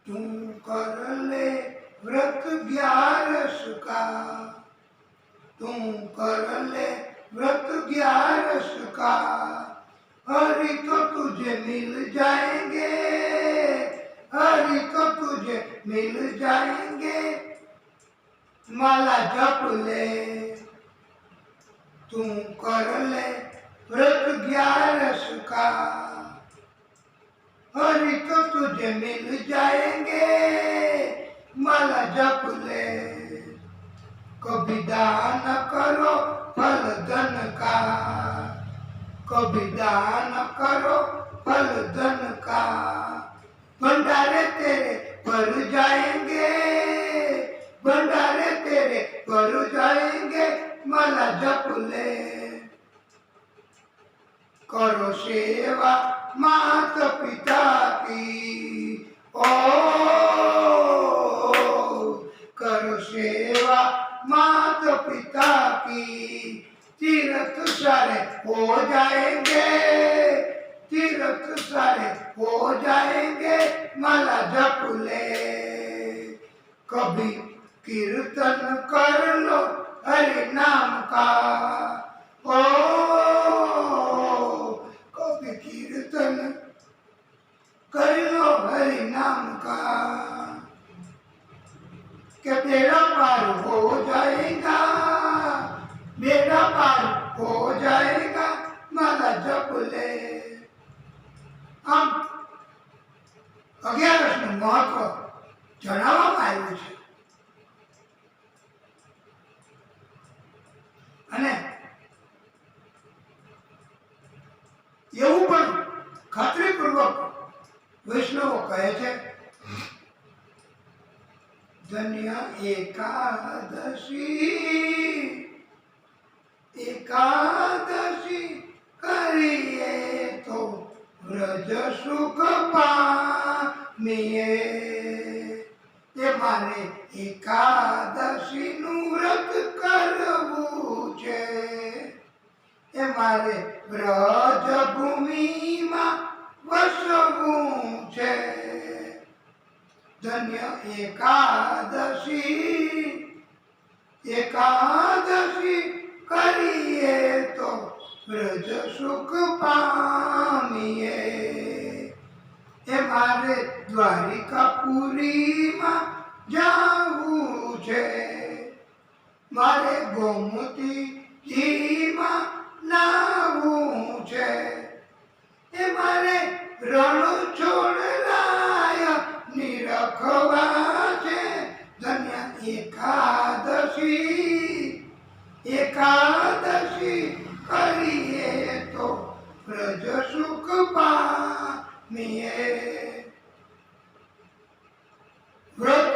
તું કર લે વ્રત 11 का, તું કર લે व्रत 11 का, हरि तो तुझे मिल जाएंगे, हरि तो तुझे मिल जाएंगे, माला जप ले, तू कर ले व्रत 11 का, हरि तो तुझे मिल जाएंगे, माला जप ले. कभी दान करो फल धन का, कभी दान करो फल धन का, भंडारे तेरे भर जाएंगे, भंडारे तेरे भर जाएंगे, माला जप ले. करो सेवा माता पिता की, ओ करो सेवा माता पिता की, तीर्थ सारे हो जाएंगे, तीर्थ सारे हो जाएंगे, माला जप ले. कभी कीर्तन कर लो हरि नाम का, ओ कभी कीर्तन कर लो हरि नाम का, कि बेड़ा पार हो जाएगा, बेड़ा पार हो जाएगा, माला जप ले. આમ 11નું મહત્વ જણાવવામાં આવ્યું છે. અને એવું પણ ખાતરીપૂર્વક વૈષ્ણવો કહે છે, ધન્ય એકાદશી, એકાદશી કરીએ તો વ્રજ સુખ પામીએ. તે મારે એકાદશીનું વ્રત કરવું છે, એ મારે વ્રજ ભૂમિમાં વસવું છે. ધન્ય એકાદશી, એકાદશી કરીએ તો વ્રજ સુખ પામીએ. એ મારે દ્વારિકાપુરીમાં જાવું છે, મારે ગોમતીજીમાં નાવું છે, એ મારે રણ છોડરાય નિરખવા છે, ધન્ય એકાદશી કરીએ તો પ્રજ સુખ પામીએ. વ્રત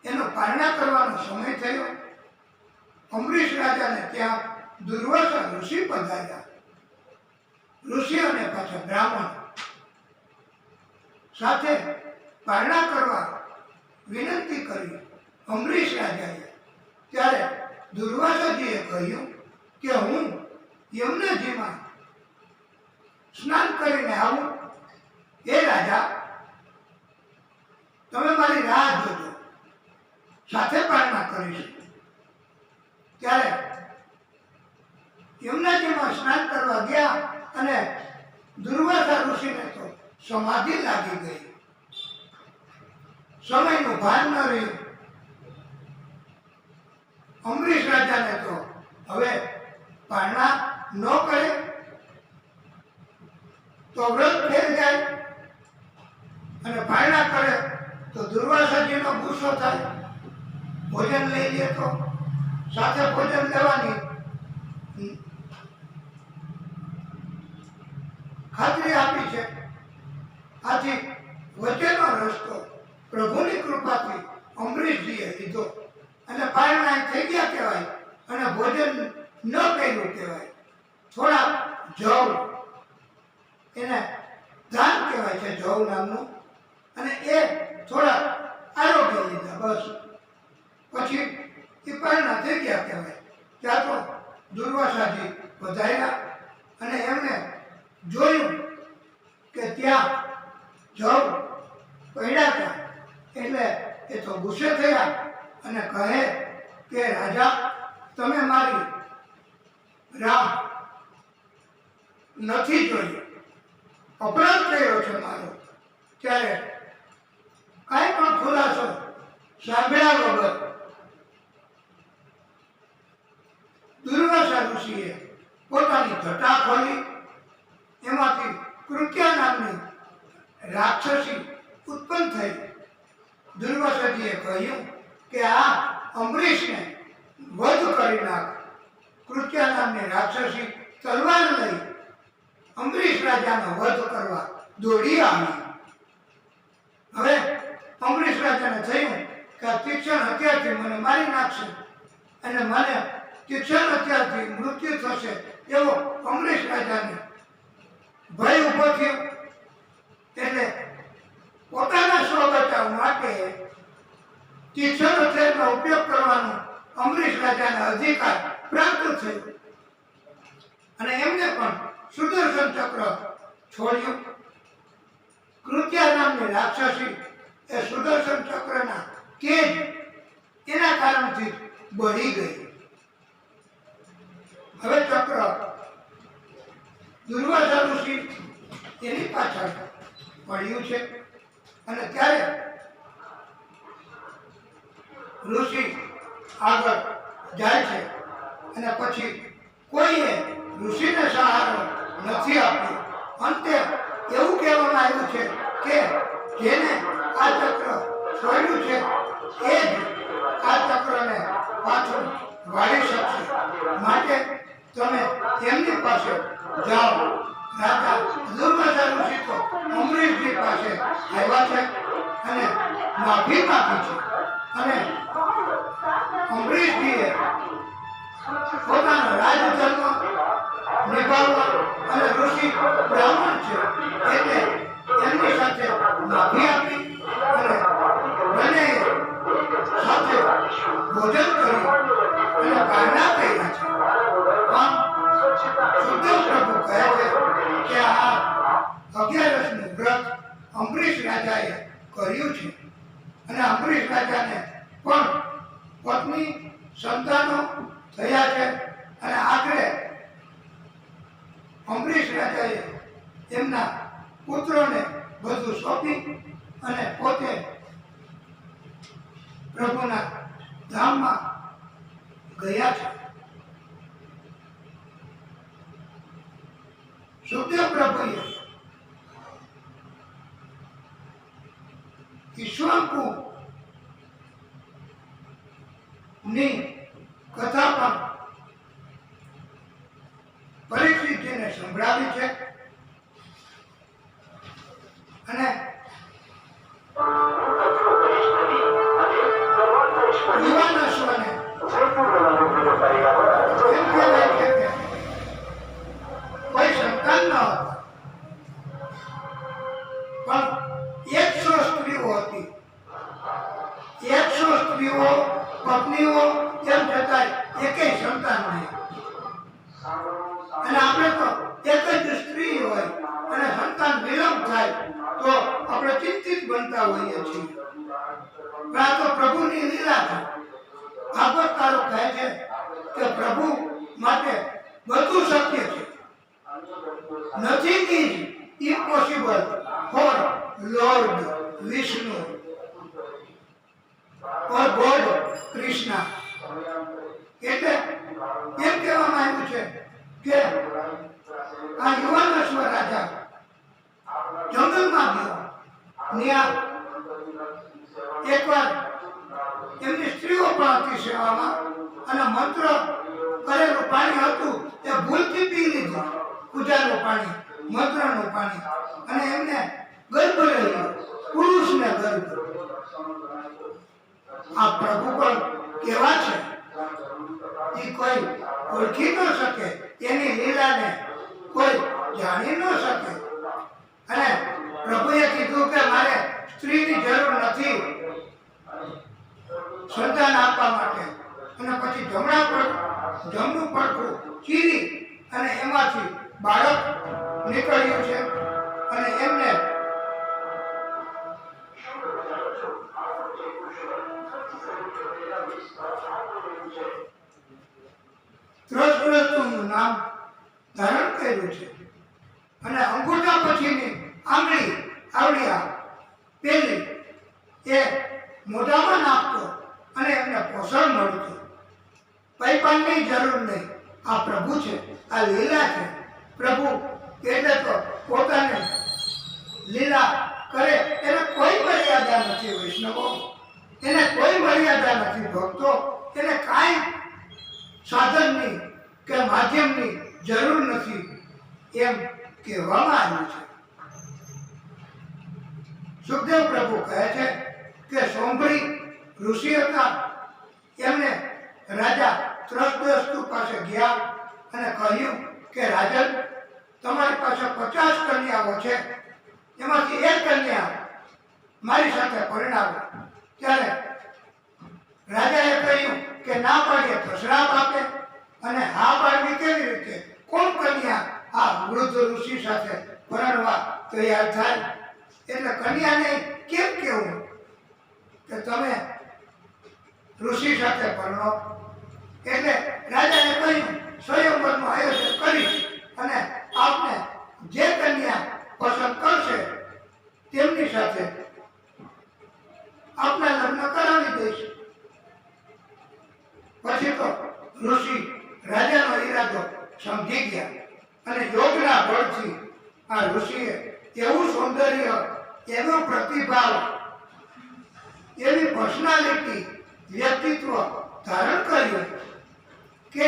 એનો પાલના કરવાનો સમય થયો. અમરીશ રાજાને ત્યાં દુર્વાસા ઋષિ પધાર્યા. ઋષિ અને પાછા બ્રાહ્મણ સાથે પારણા કરવા વિનંતી કરી અમરીશ રાજાએ. ત્યારે દુર્વાસાજીએ કહ્યું કે હું યમુનાજીમાં સ્નાન કરીને આવું. એ રાજા, તમે મારી રાહ જોજો, સાથે પારણા કરીશું. ત્યારે યમુનાજીમાં સ્નાન કરવા ગયા અને દુર્વાસા ઋષિને તો સમાધિ લાગી ગઈ. સમયનું ભાન ન રહ્યું. અમરીશ રાજાને તો હવે પારણા ન કરે તો વ્રત ફેલ જાય, અને પારણા કરે તો દુર્વાસાજીનો ગુસ્સો થાય. ભોજન લઈ લે તો સાથે ભોજન લેવાની ખાતરી આપી છે. આથી વચ્ચેનો રસ્તો પ્રભુની કૃપાથી અમરીશજીએ લીધો અને પારણા થઈ ગયા કહેવાય, અને ભોજન ન કર્યું કહેવાય. થોડા જવ, એને ધાન કહેવાય છે જવ નામનું, અને એ થોડા આરોગ્ય લીધા, બસ. પછી એ પારણા થઈ ગયા કહેવાય. ત્યાં તો દુર્વાસાજી વધાર્યા અને એમને જોયું કે ત્યાં જવ પડ્યા હતા. એટલે એ તો ગુસ્સે થયા અને કહે કે રાજા, તમે મારી રાહ નથી જોઈ, અપરાધ કર્યો છે મારો. ત્યારે કાંઈ પણ ખુલાસો સાંભળ્યા વગર દુર્વાસા ઋષિએ પોતાની જટા ખોલી. એમાંથી કૃત્યા નામની રાક્ષસી ઉત્પન્ન થઈ. દુર્વાસાજીએ કહ્યું કે આ અમરીશને વધ કરી નાખ. કૃત્યા નામની રાક્ષસી તલવાર લઈ અમરીશ રાજાનો વધ કરવા દોડી આવી. હવે અમરીશ રાજાને થયું કે આ તીક્ષ્ણ હથિયારથી મને મારી નાખશે અને મને તીક્ષ્ણ હથિયારથી મૃત્યુ થશે, એવો અમરીશ રાજાને ભય ઉભો થયો. એટલે પોતાના સ્વ બચાવ માટે તીક્ષ્ણ હથિયારનો ઉપયોગ કરવાનો અમરીશ રાજાને અધિકાર પ્રાપ્ત થયો, અને એમને પણ સુદર્શન ચક્ર છોડ્યું. કૃત્યા નામની રાક્ષસી એ સુદર્શન ચક્રના તેજ એના કારણથી બળી ગઈ. હવે ચક્ર દુર્વાસા ઋષિ એની પાછળ પડ્યું છે. અને ત્યારે ઋષિ આગળ જાય છે અને પછી કોઈએ ઋષિને સહારો નથી આપ્યો. અંતે એવું કહેવામાં આવ્યું છે કે જેને આ ચક્ર છોડ્યું છે એ જ આ ચક્રને પાછું વાળી શકશે. માટે તમે તેમની પાસે જાઓ. રાજા દુર્વાસા ઋષિ તો અમરીશજી પાસે આવ્યા છે અને માફી માંગી છે, અને અમરીશજીએ પોતાનો રાજધર્મ નિભાવવા, અને ઋષિ બ્રાહ્મણ છે એટલે એમની સાથે માફી આપી અને બંને સાથે ભોજન કર્યું અને પારણા કર્યા છે. આમ સુખદેવ પ્રભુ કહે છે કે આ 11નું વ્રત અમરીશ રાજાએ કર્યું છે, અને અમરીશ રાજાને પણ પત્ની સંતાનો થયા છે, અને આખરે અમરીશ રાજાએ એમના પુત્રોને બધું સોંપી અને પોતે પ્રભુના ધામમાં ગયા છે. સુખદેવ પ્રભુએ ઈશ્વરકુ ની કથા પણ પરીક્ષિતજીને સંભળાવી છે અને યુવાનશ્વને એમ કહેવાય છે કે કોઈ સંતાન ન હતા પણ 100 સ્ત્રીઓ હતી. 100 સ્ત્રીઓ પત્નીઓ એમ છતાંય એકેય સંતાન નહીં. અને આપણે તો એક જ સ્ત્રી હોય અને સંતાન વિલંબ થાય તો આપણે ચિંતિત બનતા હોઈએ છીએ. આ તો પ્રભુની લીલા છે. ભાગવતકારો કહે છે કે પ્રભુ માટે બધું શક્ય છે. Nothing is impossible for Lord Vishnu or God Krishna. એટલે એમ કહેવામાં આવ્યું છે કે આ યુવાનશ્વ રાજા જંગલમાં ગયો. ત્યાં એકવાર એમની સ્ત્રીઓ પણ હતી સેવામાં અને મંત્ર કરેલું પાણી હતું એ ભૂલથી પી લીધું. પૂજાનું પાણી, મંત્રનું પાણી, અને એમને ગર્ભ રહ્યો, પુરુષને ગર્ભ. આ પ્રભુ પણ કેવા છે એ કોઈ ઓળખી ન શકે, એની લીલાને કોઈ જાણી ન શકે. અને પ્રભુએ કીધું કે મારે સ્ત્રીની જરૂર નથી સંતાન આપવા માટે. અને પછી જમણું પડખું ચીરી અને એમાંથી બાળક નીકળ્યું છે અને એમને ત્રસ્તનું નામ ધારણ કર્યું છે. અને અંગૂઠા પછીની આંગળી આવડિયા પેલી એ મોઢામાં નાખતો અને એમને પોષણ મળતું. પૈપાનની જરૂર નહીં. આ પ્રભુ છે, આ લીલા છે. પ્રભુ એટલે તો પોતાને લીલા કરે એને કોઈ મર્યાદા નથી. વૈષ્ણવો, એને કોઈ મર્યાદા નથી. ભક્તો, એને કાંઈ સાધનની કે માધ્યમની જરૂર નથી એમ કહેવામાં આવ્યું છે. સુખદેવ પ્રભુ કહે છે કે સોંભળી ઋષિ હતા. એમને રાજા ત્રસ્તુ પાસે ગયા અને કહ્યું કે રાજન, તમારી પાસે 50 કન્યાઓ છે, એમાંથી એક કન્યા મારી સાથે પરણાવો. ત્યારે રાજાએ કહ્યું કે ના પાડીએ તો શ્રાપ આપે, અને હા પાડવી કેવી રીતે? કોણ કન્યા આ વૃદ્ધ ઋષિ સાથે પરણવા તૈયાર થાય? એટલે કન્યાને કેમ કેવું કે તમે ઋષિ સાથે પરણો? એટલે રાજાએ કહ્યું સ્વયંવરનું આયોજન કરી અને આપને જે કન્યા પસંદ કરશે તેમની સાથે આપના લગ્ન કરાવી દઈશ. પછી તો ઋષિ રાજાનો ઈરાદો સમજી ગયા અને યોગના બળથી આ ઋષિએ એવું સૌંદર્ય, એવો પ્રતિભાવ, એવી પર્સનાલિટી, વ્યક્તિત્વ ધારણ કર્યું કે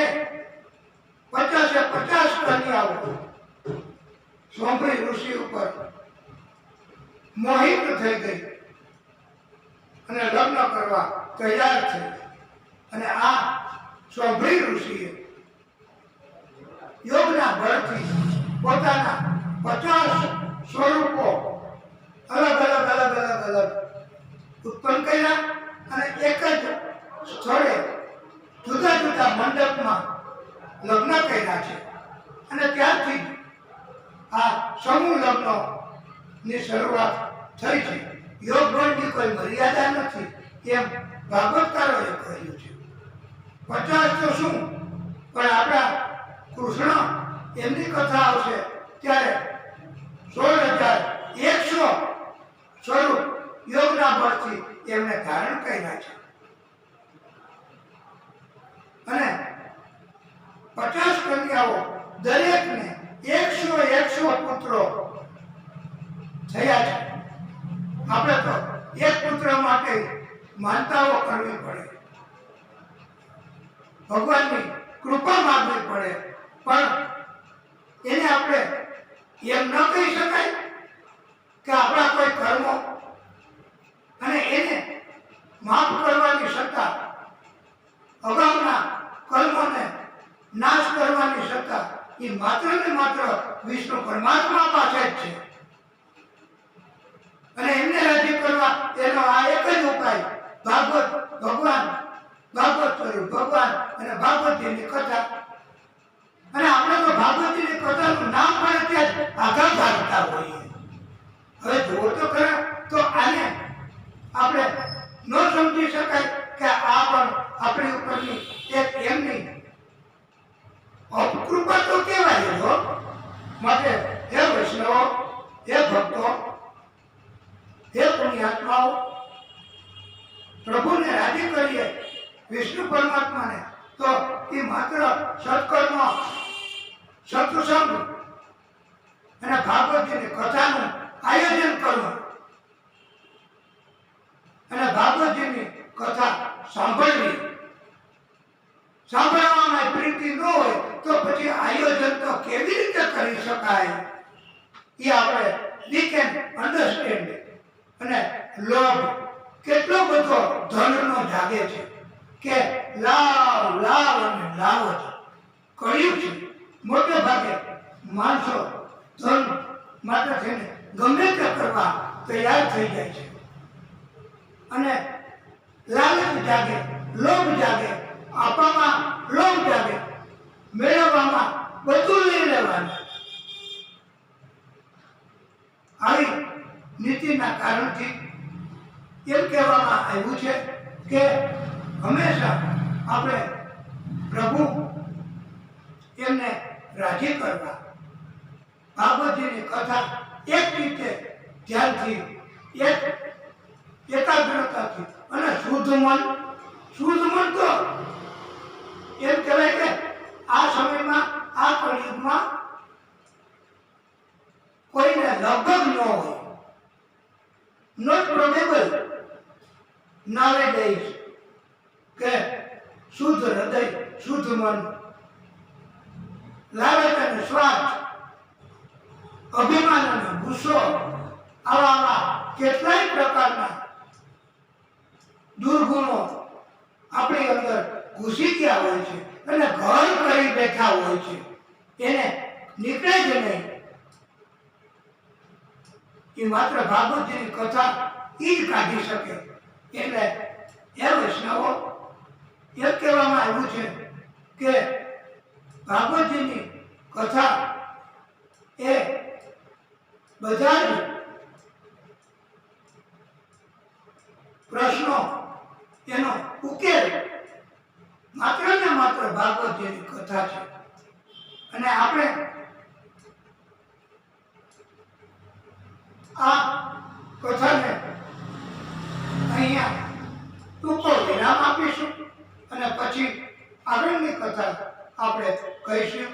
50 કન્યાઓ સોંભળી ઋષિ ઉપર મોહિત થઈ ગઈ અને લગ્ન કરવા તૈયાર છે. અને આ સોંભળી ઋષિએ યોગના બળથી પોતાના 50 સ્વરૂપો અલગ અલગ ઉત્પન્ન કર્યા અને એક જ સ્થળે જુદા જુદા મંડપમાં લગ્ન કર્યા છે. અને ત્યારથી આ સમૂહ લગ્નની શરૂઆત થઈ છે. યોગ બળની કોઈ મર્યાદા નથી એમ ભાગવતકારોએ કહ્યું છે. 50 તો શું, પણ આપણા કૃષ્ણ એમની કથા આવશે ત્યારે 16,100 સ્વરૂપ યોગના બળથી એમને ધારણ કર્યા છે અને 50 કન્યાઓ દરેકને 100 પુત્રો થયા છે. આપણે તો એક પુત્ર માટે માનતાઓ કરવી પડે, ભગવાનની કૃપા માંગવી પડે, પણ એને આપણે એમ ન કહી શકાય કે આપણા કોઈ કર્મો અને એને માફ કરવાની સત્તા, અગાઉના કર્મોને નાશ કરવાની સત્તા એ માત્ર ને માત્ર વિષ્ણુ પરમાત્મા પાસે જ છે. અને એમને રાજી કરવા એનો આ એક જ ઉપાય ભાગવત ભગવાન, ભાગવત સ્વરૂપ ભગવાન અને ભાગવતજીની કથા. અને આપણે તો ભાગવતજીની કથાનું નામ પડે ત્યાં જ આઘા ભાગતા હોઈએ. હવે જુઓ તો ખરા, તો આને આપણે ન સમજી શકાય કે આ પણ આપણી ઉપરની એક એમની અપકૃપા તો કહેવાય જો. માટે હે વૈષ્ણવો, હે ભક્તો, હે પુણ્યાત્માઓ, પ્રભુને રાજી કરીએ, વિષ્ણુ પરમાત્માને, તો એ માત્ર સત્કર્મ, સત્સંગ અને ભાગવતજીની કથાનું આયોજન કરવું અને ભાગવતજીની કથા સાંભળવી. સાંભળવામાં પ્રીતિ ન હોય તો પછી આયોજન તો કેવી રીતે કરી શકાય? એ આપણે વી કેન અન્ડરસ્ટેન્ડ. અને લોભ કેટલો બધો ધનનો જાગે છે કે લાવ લાવ અને લાવ જ કર્યું છે. મોટે ભાગે માણસો ધન માટે થઈને ગમે તે કરવા તૈયાર થઈ જાય છે. અને લાલચ જાગે, લોભ જાગે, આપવામાં લોભ જાગે, મેળવવામાં બધું લઈ લેવાનું. આવી નીતિના કારણથી એમ કહેવામાં આવ્યું છે કે હંમેશા આપણે પ્રભુ એમને રાજી કરવા ભાગવતજીની કથા એક રીતે ધ્યાનથી, એકાગ્રતાથી અને શુદ્ધ મન તો એમ કહેવાય કે આ સમયમાં, આ કળિયુગમાં કોઈને લગભગ ન હોય. નોટ પ્રોબેબલ nowadays કે શુદ્ધ હૃદય, શુદ્ધ મન, લાલચ અને સ્વાર્થ, અભિમાન અને ગુસ્સો, આવા કેટલાય પ્રકારના દુર્ગુણો આપણી અંદર ઘૂસી ગયા હોય છે અને ઘર કરી બેઠા હોય છે. એને નીકળે જ નહીં. એ માત્ર ભાગવતજીની કથા એ જ કાઢી શકે. એટલે એ વૈષ્ણવો, એ કહેવામાં આવ્યું છે કે ભાગવતજીની કથા એ બધા જ પ્રશ્નો, એનો ઉકેલ માત્ર ને માત્ર ભાગવતજીની કથા છે. અને આપણે આ કથાને અહીંયા ટૂંકો વિરામ આપીશું અને પછી આગળની કથા આપણે કહીશું.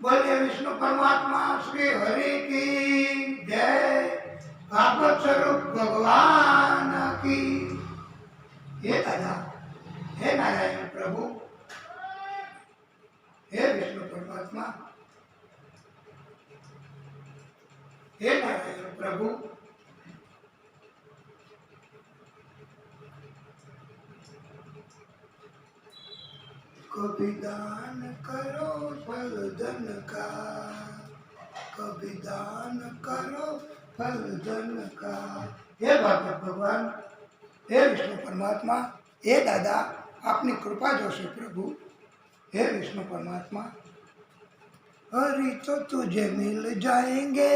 બોલીએ વિષ્ણુ પરમાત્મા શ્રી હરિ કી જય. ભાગવત સ્વરૂપ ભગવાન કી. હે દાદા, હે નારાયણ પ્રભુ, હે વિષ્ણુ પરમાત્મા, હે નારાયણ પ્રભુ, कभी दान करो फल धन का, कभी दान करो फल धन का. हे भागवत भगवान, हे विष्णु परमात्मा, हे दादा, आपनी कृपा जोशे प्रभु. हे विष्णु परमात्मा, हरि तो तुझे मिल जाएंगे,